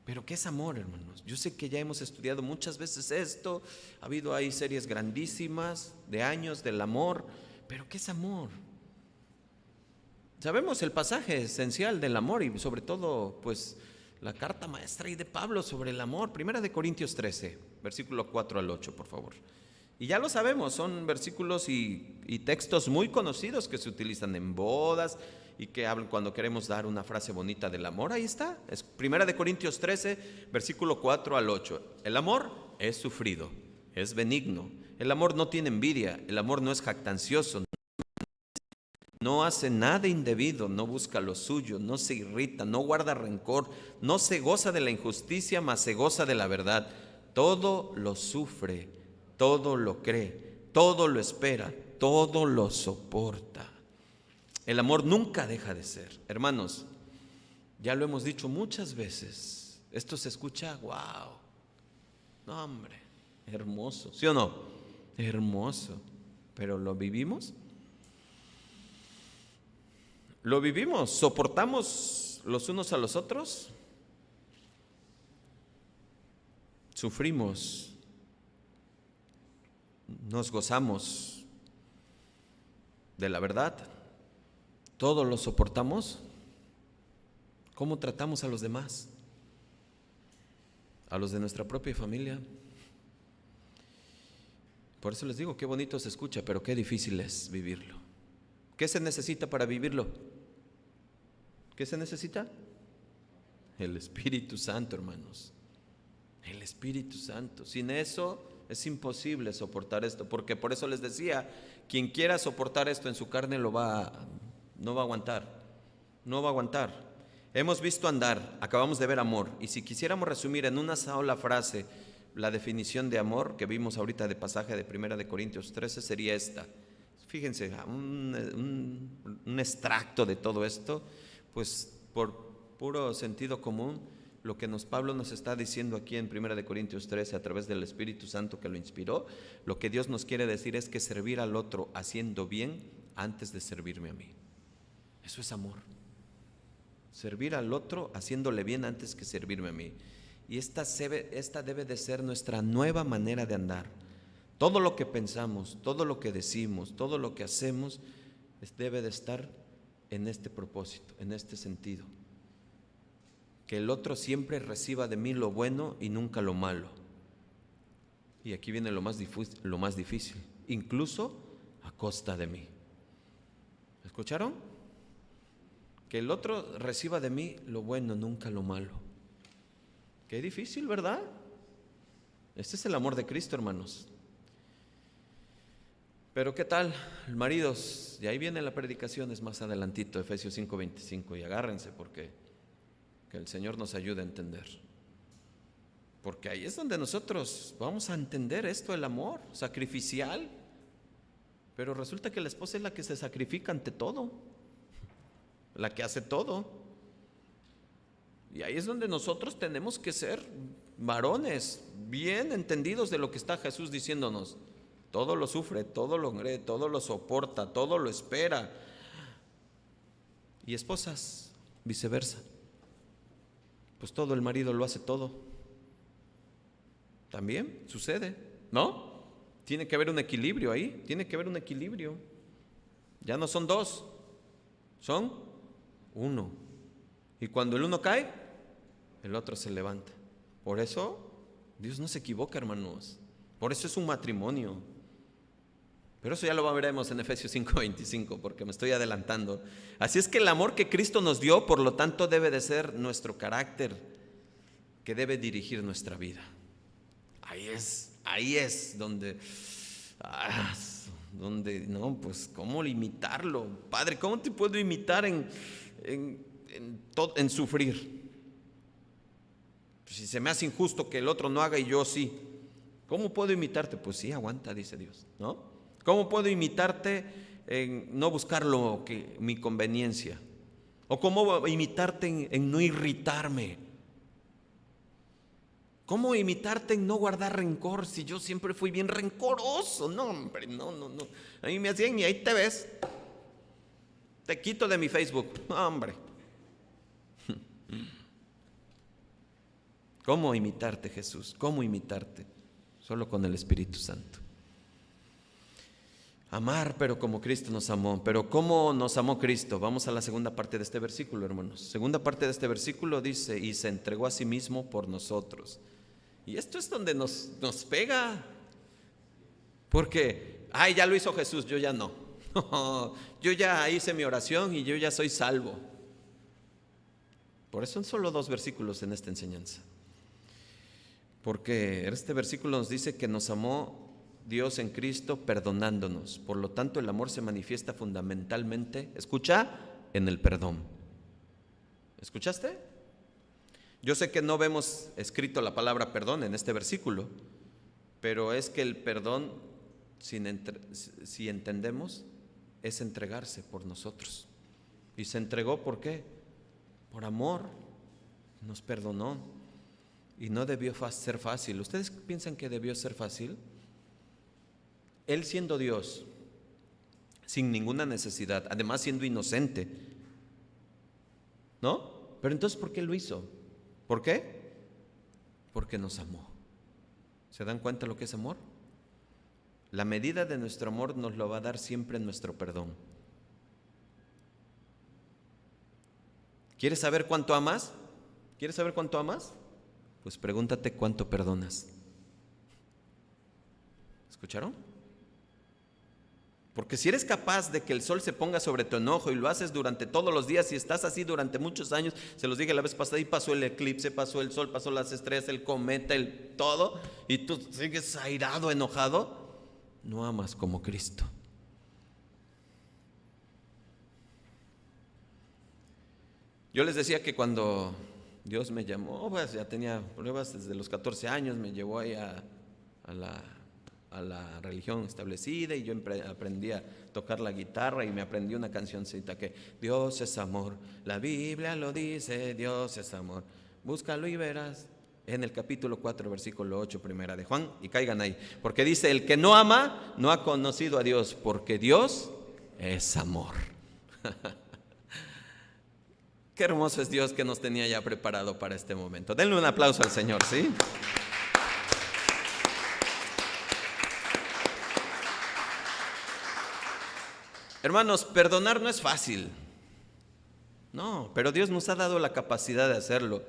Speaker 1: Pero ¿qué es amor, hermanos? Yo sé que ya hemos estudiado muchas veces esto, ha habido ahí series grandísimas de años del amor, pero ¿qué es amor? Sabemos el pasaje esencial del amor y sobre todo, pues, la carta maestra y de Pablo sobre el amor, 1 Corintios 13, versículo 4 al 8, por favor. Y ya lo sabemos, son versículos y textos muy conocidos que se utilizan en bodas y que hablan cuando queremos dar una frase bonita del amor. Ahí está, es 1 Corintios 13, versículo 4 al 8. El amor es sufrido, es benigno. El amor no tiene envidia, el amor no es jactancioso, no hace nada indebido, no busca lo suyo, no se irrita, no guarda rencor, no se goza de la injusticia, mas se goza de la verdad. Todo lo sufre, todo lo cree, todo lo espera, todo lo soporta. El amor nunca deja de ser. Hermanos, ya lo hemos dicho muchas veces, esto se escucha, wow, no hombre, hermoso, ¿sí o no? Hermoso, pero ¿lo vivimos? ¿Lo vivimos? ¿Soportamos los unos a los otros? ¿Sufrimos? ¿Nos gozamos de la verdad? ¿Todo lo soportamos? ¿Cómo tratamos a los demás? ¿A los de nuestra propia familia? Por eso les digo, qué bonito se escucha, pero qué difícil es vivirlo. ¿Qué se necesita para vivirlo? ¿Qué se necesita? El Espíritu Santo, hermanos. El Espíritu Santo. Sin eso es imposible soportar esto, porque por eso les decía, quien quiera soportar esto en su carne no va a aguantar, no va a aguantar. Hemos visto andar, acabamos de ver amor, y si quisiéramos resumir en una sola frase la definición de amor que vimos ahorita de pasaje de 1 Corintios 13 sería esta. Fíjense, un extracto de todo esto, pues por puro sentido común, lo que Pablo nos está diciendo aquí en 1 Corintios 13 a través del Espíritu Santo que lo inspiró, lo que Dios nos quiere decir es que servir al otro haciendo bien antes de servirme a mí. Eso es amor. Servir al otro haciéndole bien antes que servirme a mí. Y esta debe de ser nuestra nueva manera de andar. Todo lo que pensamos, todo lo que decimos, todo lo que hacemos debe de estar en este propósito, en este sentido. Que el otro siempre reciba de mí lo bueno y nunca lo malo. Y aquí viene lo más difícil, incluso a costa de mí. ¿Escucharon? Que el otro reciba de mí lo bueno, nunca lo malo. Qué difícil, ¿verdad? Este es el amor de Cristo, hermanos. Pero ¿qué tal, maridos? Y ahí viene la predicación, es más adelantito, Efesios 5:25, y agárrense porque que el Señor nos ayude a entender. Porque ahí es donde nosotros vamos a entender esto, el amor sacrificial. Pero resulta que la esposa es la que se sacrifica ante todo, la que hace todo. Y ahí es donde nosotros tenemos que ser varones, bien entendidos de lo que está Jesús diciéndonos. Todo lo sufre, todo lo cree, todo lo soporta, todo lo espera. Y esposas, viceversa. Pues todo el marido lo hace todo. También sucede, ¿no? Tiene que haber un equilibrio ahí, tiene que haber un equilibrio. Ya no son dos, son uno. Y cuando el uno cae, el otro se levanta. Por eso Dios no se equivoca, hermanos. Por eso es un matrimonio. Pero eso ya lo veremos en Efesios 5:25, porque me estoy adelantando. Así es que el amor que Cristo nos dio, por lo tanto, debe de ser nuestro carácter que debe dirigir nuestra vida. Ahí es donde no, pues, ¿cómo imitarlo? Padre, ¿cómo te puedo imitar en sufrir. Si se me hace injusto que el otro no haga y yo sí, ¿cómo puedo imitarte? Pues sí, aguanta, dice Dios, ¿no? ¿Cómo puedo imitarte en no buscar mi conveniencia? ¿O cómo imitarte en no irritarme? ¿Cómo imitarte en no guardar rencor si yo siempre fui bien rencoroso? No, hombre, no. A mí me hacían y ahí te ves. Te quito de mi Facebook. No, hombre. ¿Cómo imitarte, Jesús? ¿Cómo imitarte? Solo con el Espíritu Santo. Amar, pero como Cristo nos amó. Pero ¿cómo nos amó Cristo? Vamos a la segunda parte de este versículo, hermanos. Segunda parte de este versículo dice, y se entregó a sí mismo por nosotros. Y esto es donde nos pega. Porque, ya lo hizo Jesús, yo ya no. Yo ya hice mi oración y yo ya soy salvo. Por eso son solo 2 versículos en esta enseñanza. Porque este versículo nos dice que nos amó Dios en Cristo perdonándonos. Por lo tanto, el amor se manifiesta fundamentalmente, escucha, en el perdón. ¿Escuchaste? Yo sé que no vemos escrito la palabra perdón en este versículo, pero es que el perdón, si entendemos, es entregarse por nosotros. Y se entregó, ¿por qué? Por amor. Nos perdonó. Y no debió ser fácil. ¿Ustedes piensan que debió ser fácil? Él siendo Dios, sin ninguna necesidad, además siendo inocente, ¿no? Pero entonces, ¿por qué lo hizo? ¿Por qué? Porque nos amó. ¿Se dan cuenta lo que es amor? La medida de nuestro amor nos lo va a dar siempre nuestro perdón. ¿Quieres saber cuánto amas? ¿Quieres saber cuánto amas? Pues pregúntate cuánto perdonas. ¿Escucharon? Porque si eres capaz de que el sol se ponga sobre tu enojo y lo haces durante todos los días y estás así durante muchos años, se los dije la vez pasada, y pasó el eclipse, pasó el sol, pasó las estrellas, el cometa, el todo, y tú sigues airado, enojado, no amas como Cristo. Yo les decía que cuando Dios me llamó, pues ya tenía pruebas desde los 14 años, me llevó ahí a la religión establecida y yo aprendí a tocar la guitarra y me aprendí una cancioncita que Dios es amor, la Biblia lo dice, Dios es amor, búscalo y verás, en el capítulo 4 versículo 8 primera de Juan, y caigan ahí, porque dice, el que no ama no ha conocido a Dios, porque Dios es amor. Qué hermoso es Dios que nos tenía ya preparado para este momento. Denle un aplauso al Señor, ¿sí? Hermanos, perdonar no es fácil. No, pero Dios nos ha dado la capacidad de hacerlo.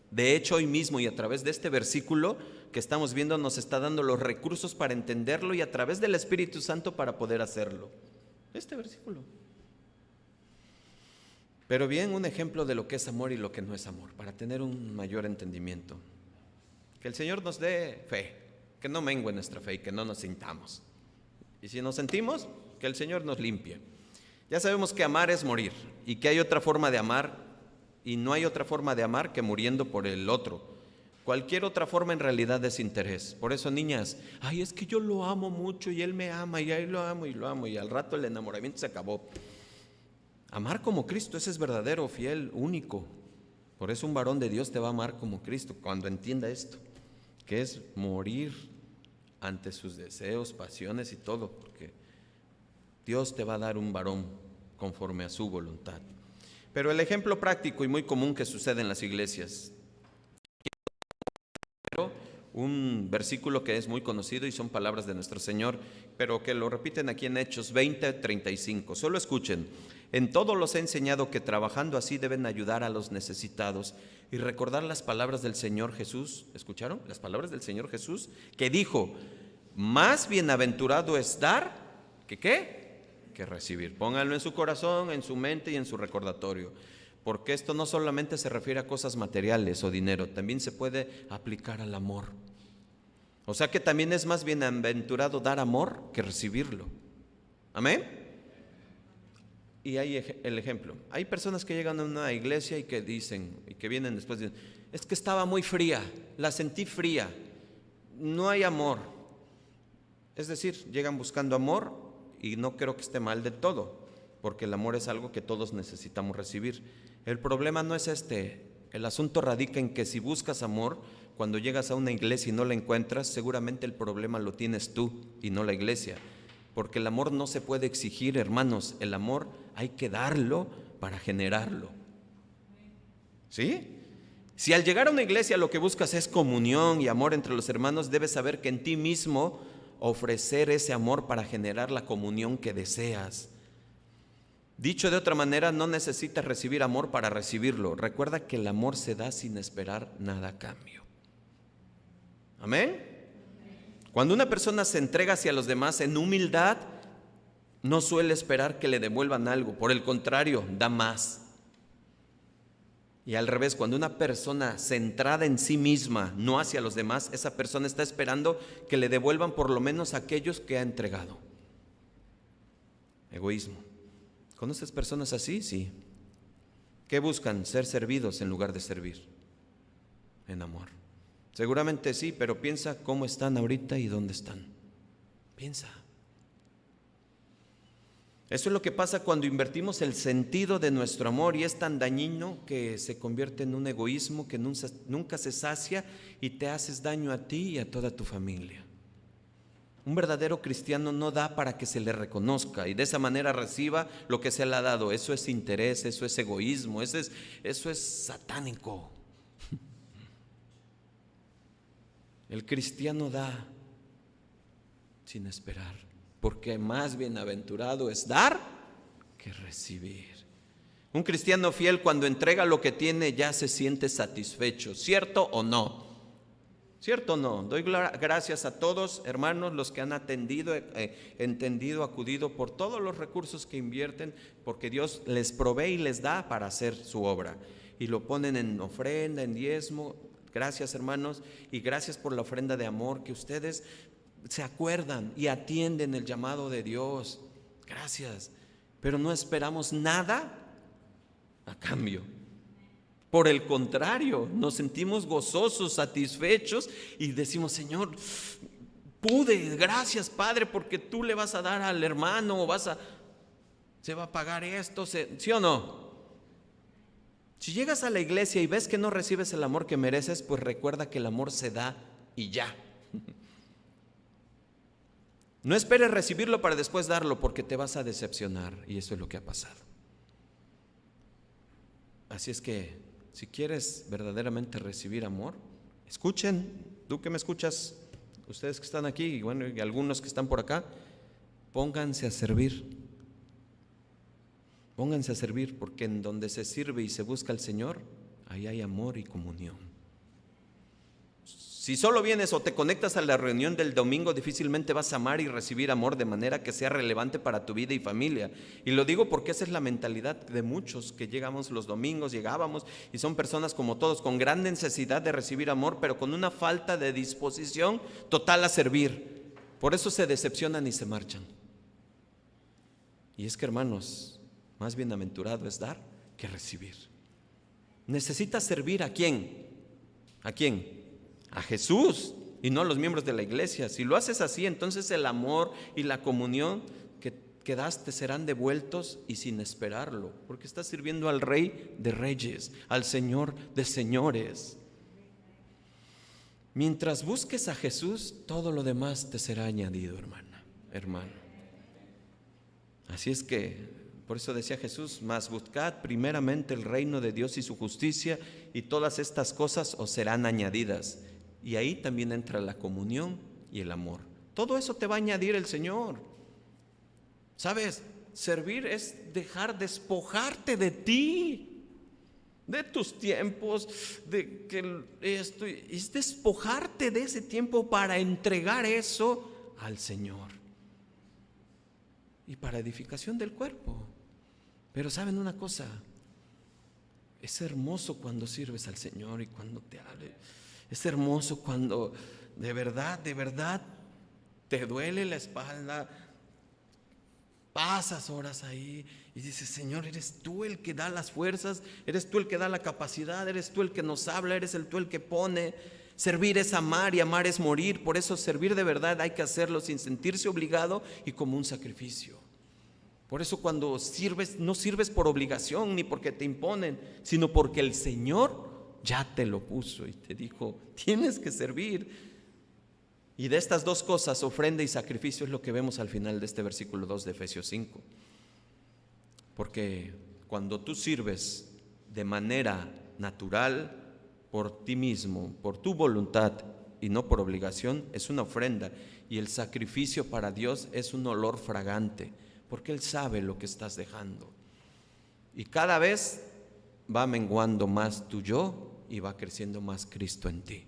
Speaker 1: De hecho, hoy mismo y a través de este versículo que estamos viendo nos está dando los recursos para entenderlo y a través del Espíritu Santo para poder hacerlo. Este versículo. Pero bien, un ejemplo de lo que es amor y lo que no es amor, para tener un mayor entendimiento. Que el Señor nos dé fe, que no mengue nuestra fe y que no nos sintamos. Y si nos sentimos, que el Señor nos limpie. Ya sabemos que amar es morir y que hay otra forma de amar y no hay otra forma de amar que muriendo por el otro. Cualquier otra forma en realidad es interés. Por eso, niñas, es que yo lo amo mucho y él me ama y ahí lo amo y al rato el enamoramiento se acabó. Amar como Cristo, ese es verdadero, fiel, único. Por eso un varón de Dios te va a amar como Cristo cuando entienda esto, que es morir ante sus deseos, pasiones y todo, porque Dios te va a dar un varón conforme a su voluntad. Pero el ejemplo práctico y muy común que sucede en las iglesias, un versículo que es muy conocido y son palabras de nuestro Señor, pero que lo repiten aquí en Hechos 20:35. Solo escuchen: en todo los he enseñado que trabajando así deben ayudar a los necesitados y recordar las palabras del Señor Jesús. ¿Escucharon? Las palabras del Señor Jesús, que dijo: más bienaventurado es dar que ¿qué? Que recibir. Pónganlo en su corazón, en su mente y en su recordatorio, porque esto no solamente se refiere a cosas materiales o dinero, también se puede aplicar al amor. O sea que también es más bienaventurado dar amor que recibirlo. ¿Amén? y hay el ejemplo. Hay personas que llegan a una iglesia y que dicen, y que vienen después y dicen, es que estaba muy fría, la sentí fría, no hay amor. Es decir, llegan buscando amor y no creo que esté mal del todo, porque el amor es algo que todos necesitamos recibir. El problema no es este, el asunto radica en que si buscas amor, cuando llegas a una iglesia y no la encuentras, seguramente el problema lo tienes tú y no la iglesia. Porque el amor no se puede exigir, hermanos, el amor hay que darlo para generarlo. ¿Sí? Si al llegar a una iglesia lo que buscas es comunión y amor entre los hermanos, debes saber que en ti mismo ofrecer ese amor para generar la comunión que deseas. Dicho de otra manera, no necesitas recibir amor para recibirlo. Recuerda que el amor se da sin esperar nada a cambio. ¿Amén? Cuando una persona se entrega hacia los demás en humildad, no suele esperar que le devuelvan algo. Por el contrario, da más. Y al revés, cuando una persona centrada en sí misma, no hacia los demás, esa persona está esperando que le devuelvan por lo menos aquellos que ha entregado. Egoísmo. ¿Conoces personas así? Sí. ¿Qué buscan? Ser servidos en lugar de servir. En amor. Seguramente sí, pero piensa cómo están ahorita y dónde están. Piensa. Eso es lo que pasa cuando invertimos el sentido de nuestro amor y es tan dañino que se convierte en un egoísmo que nunca se sacia y te haces daño a ti y a toda tu familia. Un verdadero cristiano no da para que se le reconozca y de esa manera reciba lo que se le ha dado. Eso es interés, eso es egoísmo, eso es satánico. El cristiano da sin esperar, porque más bienaventurado es dar que recibir. Un cristiano fiel cuando entrega lo que tiene ya se siente satisfecho, ¿cierto o no? ¿Cierto o no? Doy gracias a todos, hermanos, los que han entendido, acudido por todos los recursos que invierten, porque Dios les provee y les da para hacer su obra. Y lo ponen en ofrenda, en diezmo. Gracias, hermanos, y gracias por la ofrenda de amor que ustedes se acuerdan y atienden el llamado de Dios. Gracias. Pero no esperamos nada a cambio. Por el contrario, nos sentimos gozosos, satisfechos y decimos, Señor, pude, gracias Padre, porque tú le vas a dar al hermano o se va a pagar esto, ¿sí o no? Si llegas a la iglesia y ves que no recibes el amor que mereces, pues recuerda que el amor se da y ya. No esperes recibirlo para después darlo, porque te vas a decepcionar, y eso es lo que ha pasado. Así es que si quieres verdaderamente recibir amor, escuchen, tú que me escuchas, ustedes que están aquí y bueno, y algunos que están por acá, pónganse a servir. Pónganse a servir, porque en donde se sirve y se busca al Señor, ahí hay amor y comunión. Si solo vienes o te conectas a la reunión del domingo, difícilmente vas a amar y recibir amor de manera que sea relevante para tu vida y familia. Y lo digo porque esa es la mentalidad de muchos que llegábamos los domingos, llegábamos y son personas como todos, con gran necesidad de recibir amor, pero con una falta de disposición total a servir. Por eso se decepcionan y se marchan. Y es que, hermanos, más bienaventurado es dar que recibir. Necesitas servir ¿a quién? ¿A quién? A Jesús y no a los miembros de la iglesia. Si lo haces así, entonces el amor y la comunión que das te serán devueltos y sin esperarlo, porque estás sirviendo al Rey de Reyes, al Señor de Señores. Mientras busques a Jesús, todo lo demás te será añadido, hermano. Así es que por eso decía Jesús, mas buscad primeramente el reino de Dios y su justicia, y todas estas cosas os serán añadidas. Y ahí también entra la comunión y el amor. Todo eso te va a añadir el Señor. ¿Sabes? Servir es despojarte de ti, de tus tiempos, es despojarte de ese tiempo para entregar eso al Señor y para edificación del cuerpo. Pero ¿saben una cosa? Es hermoso cuando sirves al Señor y cuando te hable. Es hermoso cuando de verdad te duele la espalda, Pasas horas ahí y dices, Señor, eres tú el que da las fuerzas, eres tú el que da la capacidad, eres tú el que nos habla, eres tú el que pone. Servir es amar y amar es morir. Por eso servir de verdad hay que hacerlo sin sentirse obligado y como un sacrificio. Por eso cuando sirves, no sirves por obligación ni porque te imponen, sino porque el Señor ya te lo puso y te dijo, tienes que servir. Y de estas dos cosas, ofrenda y sacrificio, es lo que vemos al final de este versículo 2 de Efesios 5. Porque cuando tú sirves de manera natural, por ti mismo, por tu voluntad y no por obligación, es una ofrenda. Y el sacrificio para Dios es un olor fragante, porque Él sabe lo que estás dejando. Y cada vez va menguando más tu yo y va creciendo más Cristo en ti.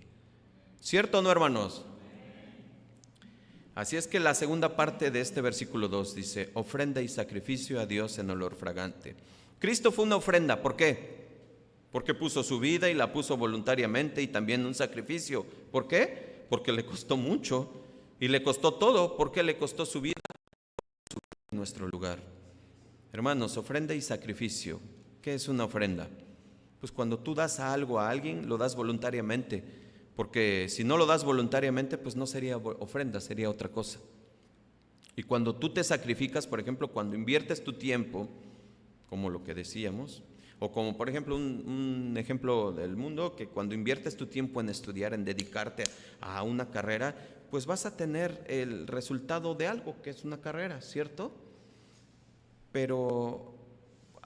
Speaker 1: ¿Cierto o no, hermanos? Así es que la segunda parte de este versículo 2 dice, ofrenda y sacrificio a Dios en olor fragante. Cristo fue una ofrenda, ¿por qué? Porque puso su vida y la puso voluntariamente y también un sacrificio. ¿Por qué? Porque le costó mucho y le costó todo. ¿Por qué le costó su vida en nuestro lugar? Hermanos, ofrenda y sacrificio. ¿Qué es una ofrenda? Pues cuando tú das algo a alguien, lo das voluntariamente. Porque si no lo das voluntariamente, pues no sería ofrenda, sería otra cosa. Y cuando tú te sacrificas, por ejemplo, cuando inviertes tu tiempo, como lo que decíamos, o como por ejemplo un ejemplo del mundo, que cuando inviertes tu tiempo en estudiar, en dedicarte a una carrera, pues vas a tener el resultado de algo que es una carrera, ¿cierto? Pero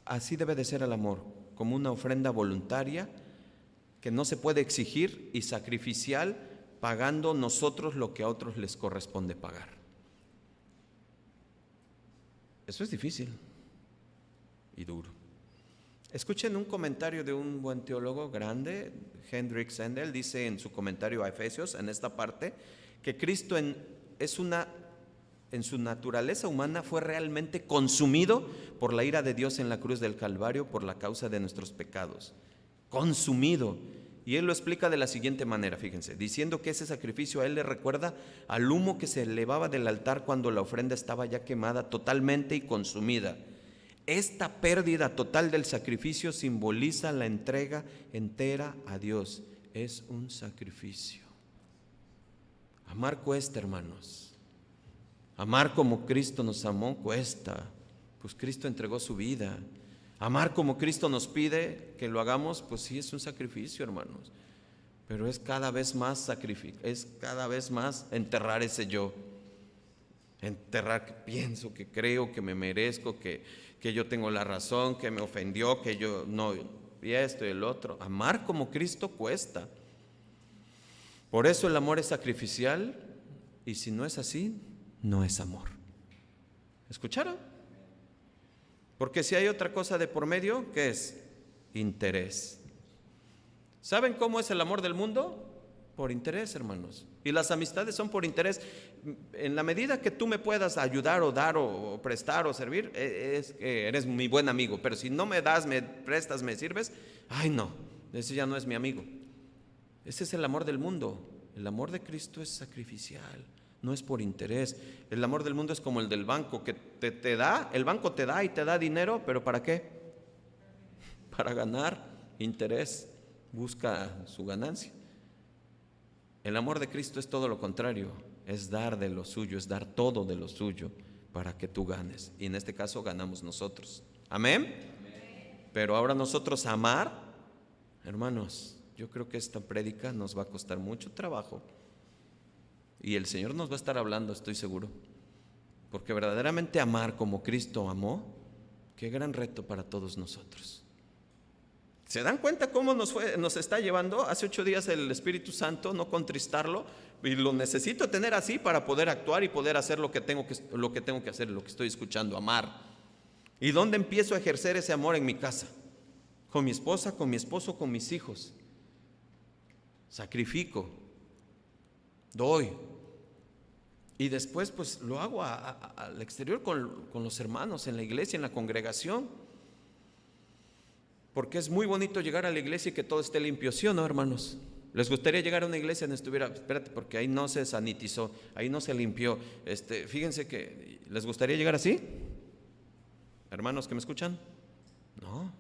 Speaker 1: así debe de ser el amor, como una ofrenda voluntaria, que no se puede exigir, y sacrificial, pagando nosotros lo que a otros les corresponde pagar. Eso es difícil y duro. Escuchen un comentario de un buen teólogo grande, Hendrik Sendel, dice en su comentario a Efesios, en esta parte, que Cristo en su naturaleza humana fue realmente consumido por la ira de Dios en la cruz del Calvario por la causa de nuestros pecados. Consumido. Y él lo explica de la siguiente manera, fíjense, diciendo que ese sacrificio a él le recuerda al humo que se elevaba del altar cuando la ofrenda estaba ya quemada totalmente y consumida. Esta pérdida total del sacrificio simboliza la entrega entera a Dios. Es un sacrificio. Amar cuesta, hermanos. Amar como Cristo nos amó cuesta. Pues Cristo entregó su vida. Amar como Cristo nos pide que lo hagamos, pues sí es un sacrificio, hermanos. Pero es cada vez más sacrificio, es cada vez más enterrar ese yo. Enterrar que pienso, que creo, que me merezco, que yo tengo la razón, que me ofendió, que yo no, y esto y el otro. Amar como Cristo cuesta. Por eso el amor es sacrificial, y si no es así, no es amor. ¿Escucharon? Porque si hay otra cosa de por medio, ¿qué es? Interés. ¿Saben cómo es el amor del mundo? Por interés, hermanos. Y las amistades son por interés. En la medida que tú me puedas ayudar o dar o prestar o servir, es que eres mi buen amigo. Pero si no me das, me prestas, me sirves, ay no, ese ya no es mi amigo. Ese es el amor del mundo. El amor de Cristo es sacrificial. No es por interés. El amor del mundo es como el del banco, que te da, el banco te da y te da dinero, pero ¿para qué? Para ganar interés, busca su ganancia. El amor de Cristo es todo lo contrario, es dar de lo suyo, es dar todo de lo suyo para que tú ganes. Y en este caso ganamos nosotros. ¿Amén? Amén. Pero ahora nosotros amar, hermanos, yo creo que esta prédica nos va a costar mucho trabajo. Y el Señor nos va a estar hablando, estoy seguro. Porque verdaderamente amar como Cristo amó, qué gran reto para todos nosotros. ¿Se dan cuenta cómo nos está llevando? Hace 8 días el Espíritu Santo, no contristarlo, y lo necesito tener así para poder actuar y poder hacer lo que tengo que hacer, lo que estoy escuchando, amar. ¿Y dónde empiezo a ejercer ese amor? En mi casa, con mi esposa, con mi esposo, con mis hijos. Sacrifico, doy. Y después pues lo hago al exterior con los hermanos, en la iglesia, en la congregación. Porque es muy bonito llegar a la iglesia y que todo esté limpio, ¿sí o no, hermanos? ¿Les gustaría llegar a una iglesia donde estuviera, espérate, porque ahí no se sanitizó, ahí no se limpió? Fíjense que, ¿les gustaría llegar así? Hermanos que me escuchan, no.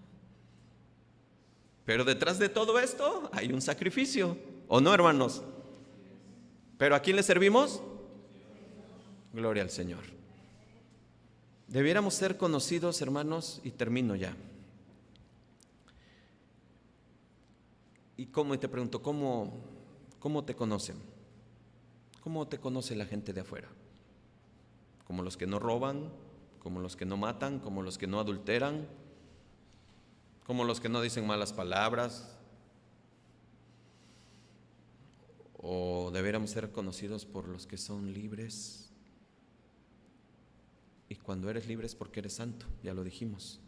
Speaker 1: Pero detrás de todo esto hay un sacrificio, ¿o no, hermanos? ¿Pero a quién le servimos? Gloria al Señor. Debiéramos ser conocidos, hermanos, y termino ya. Y te pregunto, ¿cómo te conocen? ¿Cómo te conoce la gente de afuera? ¿Como los que no roban? ¿Como los que no matan? ¿Como los que no adulteran? ¿Como los que no dicen malas palabras? ¿O deberíamos ser conocidos por los que son libres? Y cuando eres libre es porque eres santo, ya lo dijimos.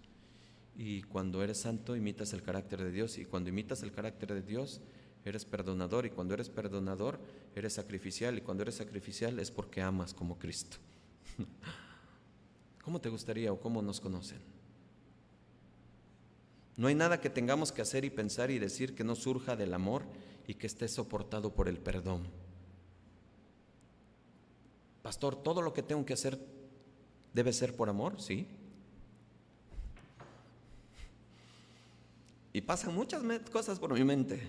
Speaker 1: Y cuando eres santo imitas el carácter de Dios, y cuando imitas el carácter de Dios eres perdonador, y cuando eres perdonador eres sacrificial, y cuando eres sacrificial es porque amas como Cristo. ¿Cómo te gustaría o cómo nos conocen? No hay nada que tengamos que hacer y pensar y decir que no surja del amor y que esté soportado por el perdón. Pastor, ¿todo lo que tengo que hacer debe ser por amor? Sí. Y pasan muchas cosas por mi mente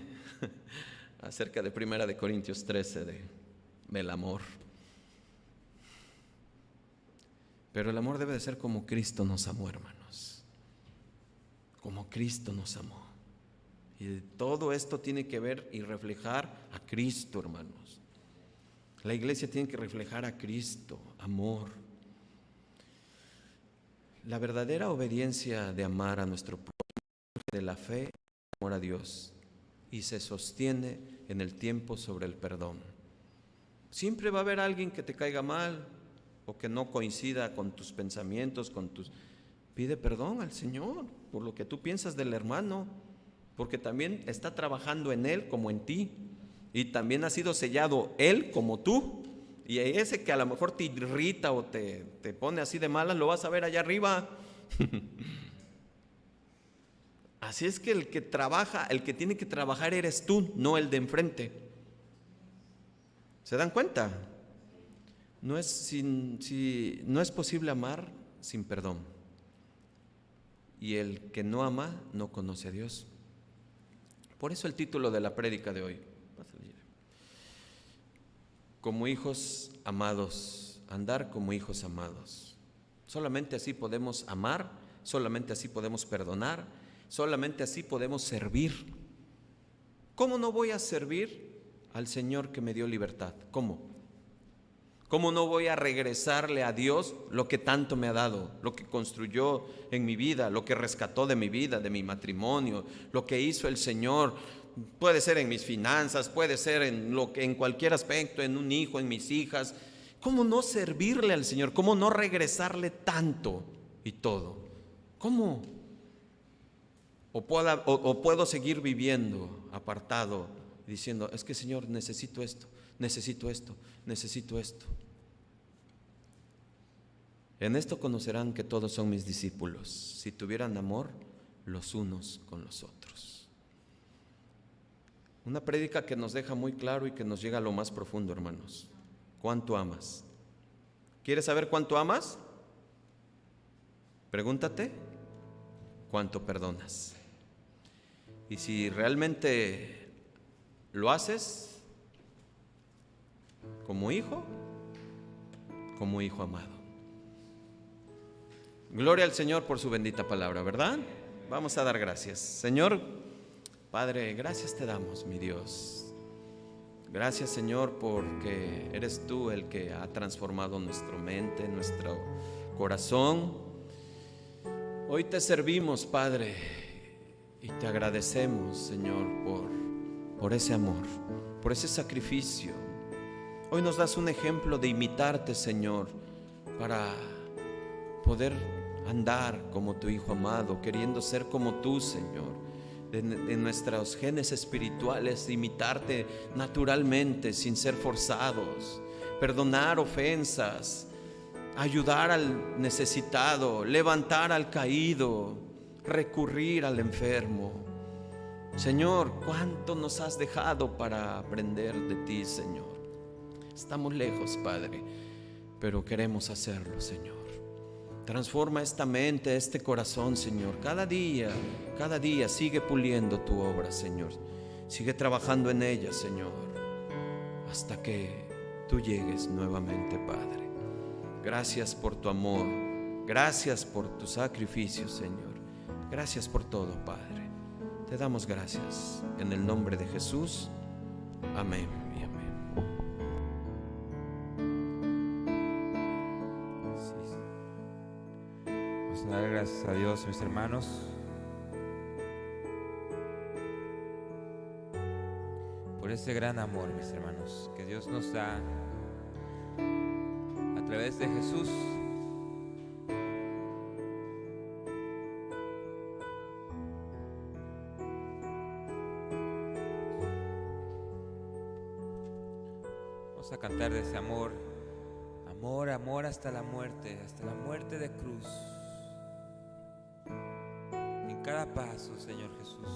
Speaker 1: acerca de 1 Corintios 13 del amor. Pero el amor debe de ser como Cristo nos amó, hermanos. Como Cristo nos amó. Y todo esto tiene que ver y reflejar a Cristo, hermanos. La iglesia tiene que reflejar a Cristo, amor. La verdadera obediencia de amar a nuestro prójimo de la fe, amor a Dios, y se sostiene en el tiempo sobre el perdón. Siempre va a haber alguien que te caiga mal o que no coincida con tus pensamientos, pide perdón al Señor por lo que tú piensas del hermano, porque también está trabajando en él como en ti, y también ha sido sellado él como tú. Y ese que a lo mejor te irrita o te pone así de malas, lo vas a ver allá arriba. Así es que el que tiene que trabajar eres tú, no el de enfrente. ¿Se dan cuenta? No es posible amar sin perdón. Y el que no ama no conoce a Dios. Por eso el título de la prédica de hoy: como hijos amados, andar como hijos amados. Solamente así podemos amar, solamente así podemos perdonar, solamente así podemos servir. ¿Cómo no voy a servir al Señor que me dio libertad? ¿Cómo? ¿Cómo no voy a regresarle a Dios lo que tanto me ha dado, lo que construyó en mi vida, lo que rescató de mi vida, de mi matrimonio, lo que hizo el Señor? Puede ser en mis finanzas, puede ser en cualquier aspecto, en un hijo, en mis hijas. ¿Cómo no servirle al Señor? ¿Cómo no regresarle tanto y todo? ¿Cómo? ¿O puedo seguir viviendo apartado, diciendo, es que Señor, necesito esto, necesito esto, necesito esto? En esto conocerán que todos son mis discípulos, si tuvieran amor los unos con los otros. Una prédica que nos deja muy claro y que nos llega a lo más profundo, hermanos. ¿Cuánto amas? ¿Quieres saber cuánto amas? Pregúntate, ¿cuánto perdonas? Y si realmente lo haces como hijo amado. Gloria al Señor por su bendita palabra, ¿verdad? Vamos a dar gracias. Señor Padre, gracias te damos, mi Dios. Gracias, Señor, porque eres tú el que ha transformado nuestra mente, nuestro corazón. Hoy te servimos, Padre, y te agradecemos, Señor, por ese amor, por ese sacrificio. Hoy nos das un ejemplo de imitarte, Señor, para poder andar como tu Hijo amado, queriendo ser como tú, Señor. De nuestros genes espirituales, imitarte naturalmente, sin ser forzados, perdonar ofensas, ayudar al necesitado, levantar al caído, recurrir al enfermo. Señor, ¿cuánto nos has dejado para aprender de ti, Señor? Estamos lejos, Padre, pero queremos hacerlo, Señor. Transforma esta mente, este corazón, Señor. Cada día sigue puliendo tu obra, Señor. Sigue trabajando en ella, Señor, hasta que tú llegues nuevamente, Padre. Gracias por tu amor. Gracias por tu sacrificio, Señor. Gracias por todo, Padre. Te damos gracias. En el nombre de Jesús. Amén y amén.
Speaker 2: Vamos a dar gracias a Dios, mis hermanos. Por ese gran amor, mis hermanos, que Dios nos da a través de Jesús. Vamos a cantar de ese amor. Amor, amor hasta la muerte de cruz. En cada paso, Señor Jesús,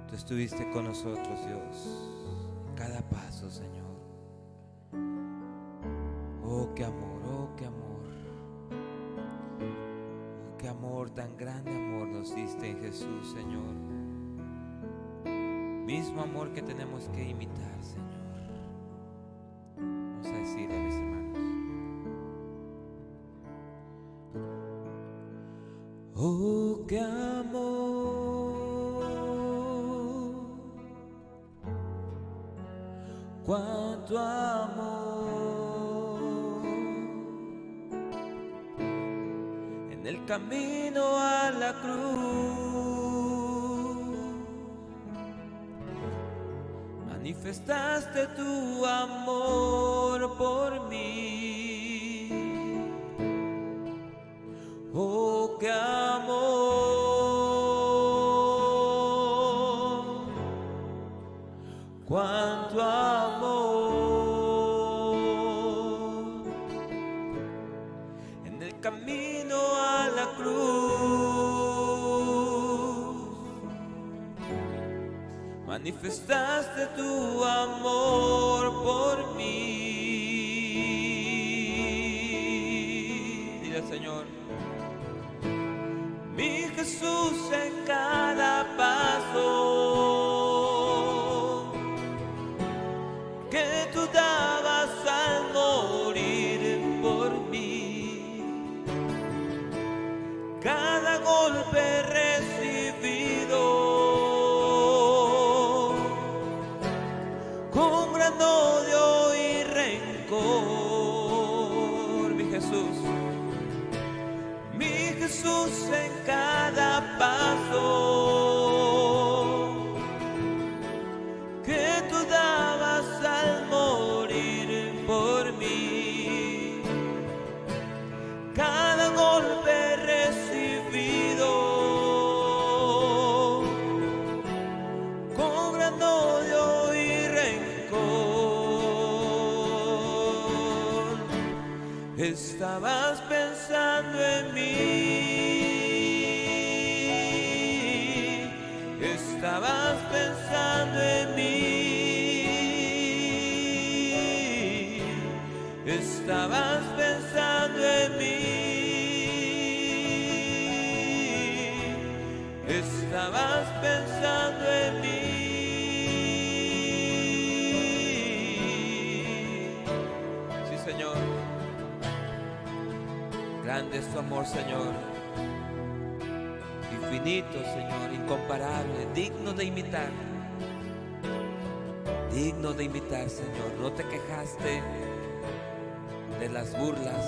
Speaker 2: tú estuviste con nosotros, Dios. En cada paso, Señor. Oh, qué amor, oh, qué amor. Oh, qué amor, tan grande amor nos diste en Jesús, Señor. Mismo amor que tenemos que imitar, Señor. Vamos a decirle a mis hermanos. Oh, qué amor, cuánto amor, en el camino a la cruz manifestaste tu amor por mí. Oh, qué amor, cuánto amor, en el camino a la cruz manifestaste tu amor por mí. Dile al Señor. Mi Jesús en cada paso que tú dabas al morir por mí, cada golpe recibido con gran odio y rencor. Mi Jesús en cada paso que tú dabas al morir por mí, cada golpe recibido con gran odio y rencor. Estabas pensando en mí. Estabas pensando en mí. Estabas pensando en mí. Estabas pensando en mí. Sí, Señor. Grande es tu amor, Señor. Infinito, Señor, incomparable, digno de imitar. Digno de imitar, Señor. No te quejaste de las burlas,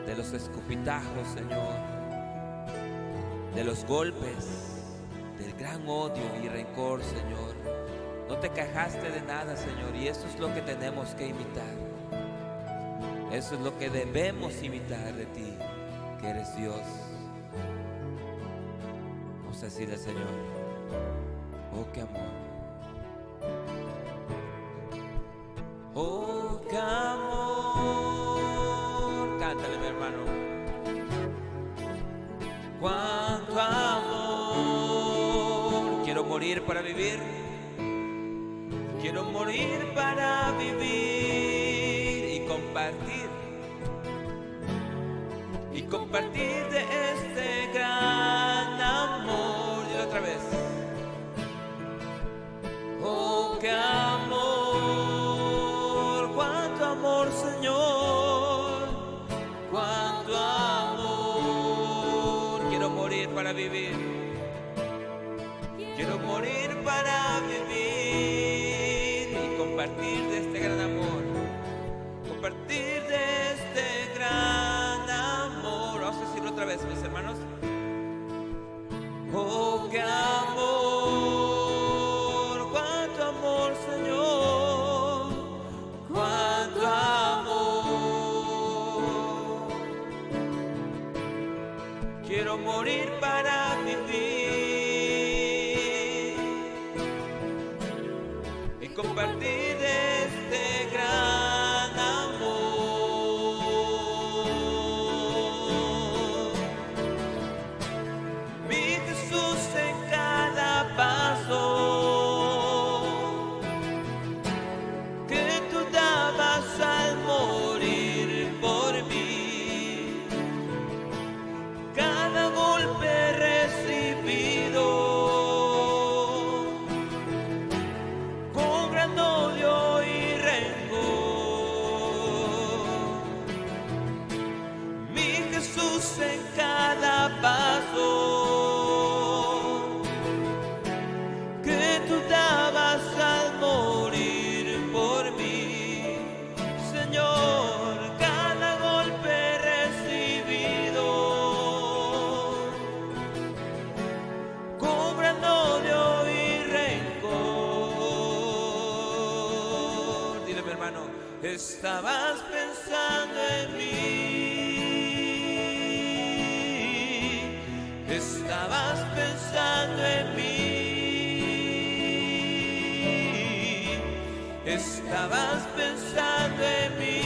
Speaker 2: de los escupitajos, Señor, de los golpes, del gran odio y rencor, Señor. No te quejaste de nada, Señor, y eso es lo que tenemos que imitar. Eso es lo que debemos imitar de ti, que eres Dios. Vamos a decirle, Señor, oh, qué amor. Oh, qué amor. Cántale, mi hermano. Cuánto amor. Quiero morir para vivir. Quiero morir para vivir y compartir compartir de este gran amor. Dilo otra vez. Oh, qué amor, cuánto amor, Señor, cuánto amor. Quiero morir para vivir. Quiero morir para vivir y compartir de este gran amor. Compartir de este gran amor. Vamos a decirlo otra vez, mis hermanos. Oh, qué amor, cuánto amor, Señor, cuánto amor. Quiero morir para vivir y compartir de este gran amor. Mi Jesús en cada paso que tú dabas al morir por mí, cada golpe recibido con gran odio y rencor. Mi Jesús en cada paso que tú dabas al morir por mí, Señor, cada golpe recibido con gran odio y rencor. Dile, mi hermano, estabas pensando en mí, estabas pensando en mí, estabas pensando en mí,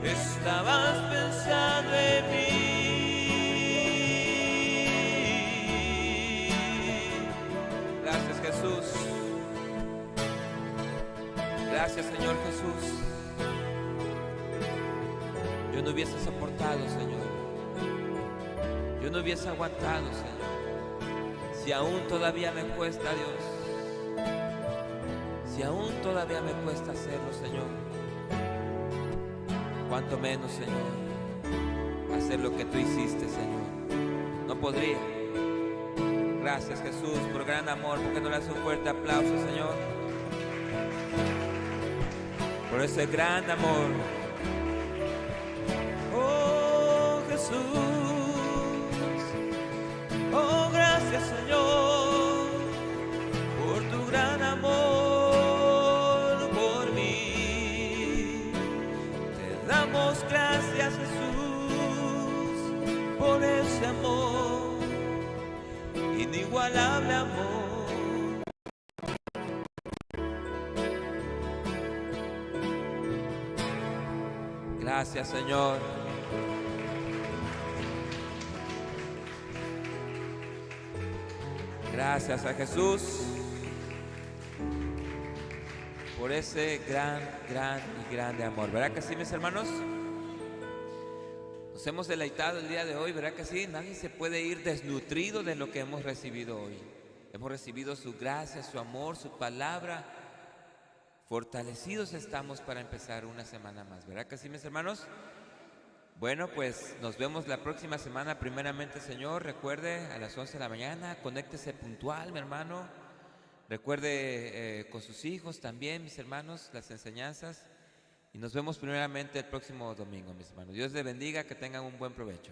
Speaker 2: estabas pensando en mí. Gracias, Jesús. Gracias, Señor Jesús. Yo no hubiese soportado, Señor. Yo no hubiese aguantado, Señor. Si aún todavía me cuesta, Dios. Si aún todavía me cuesta hacerlo, Señor. Cuanto menos, Señor, hacer lo que tú hiciste, Señor. No podría. Gracias, Jesús, por gran amor. ¿Por qué no le das un fuerte aplauso, Señor? Por ese gran amor. Oh, Jesús. Oh, gracias, Señor, por tu gran amor por mí. Te damos gracias, Jesús, por ese amor, inigualable amor. Gracias, Señor. Gracias a Jesús por ese gran y grande amor. ¿Verdad que sí, mis hermanos? Nos hemos deleitado el día de hoy, ¿verdad que sí? Nadie se puede ir desnutrido de lo que hemos recibido hoy. Hemos recibido su gracia, su amor, su palabra. Fortalecidos estamos para empezar una semana más, ¿verdad que sí, mis hermanos? Bueno, pues nos vemos la próxima semana, primeramente, Señor. Recuerde, a las 11 de la mañana, conéctese puntual, mi hermano. Recuerde con sus hijos también, mis hermanos, las enseñanzas. Y nos vemos primeramente el próximo domingo, mis hermanos. Dios les bendiga, que tengan un buen provecho.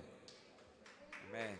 Speaker 2: Amén.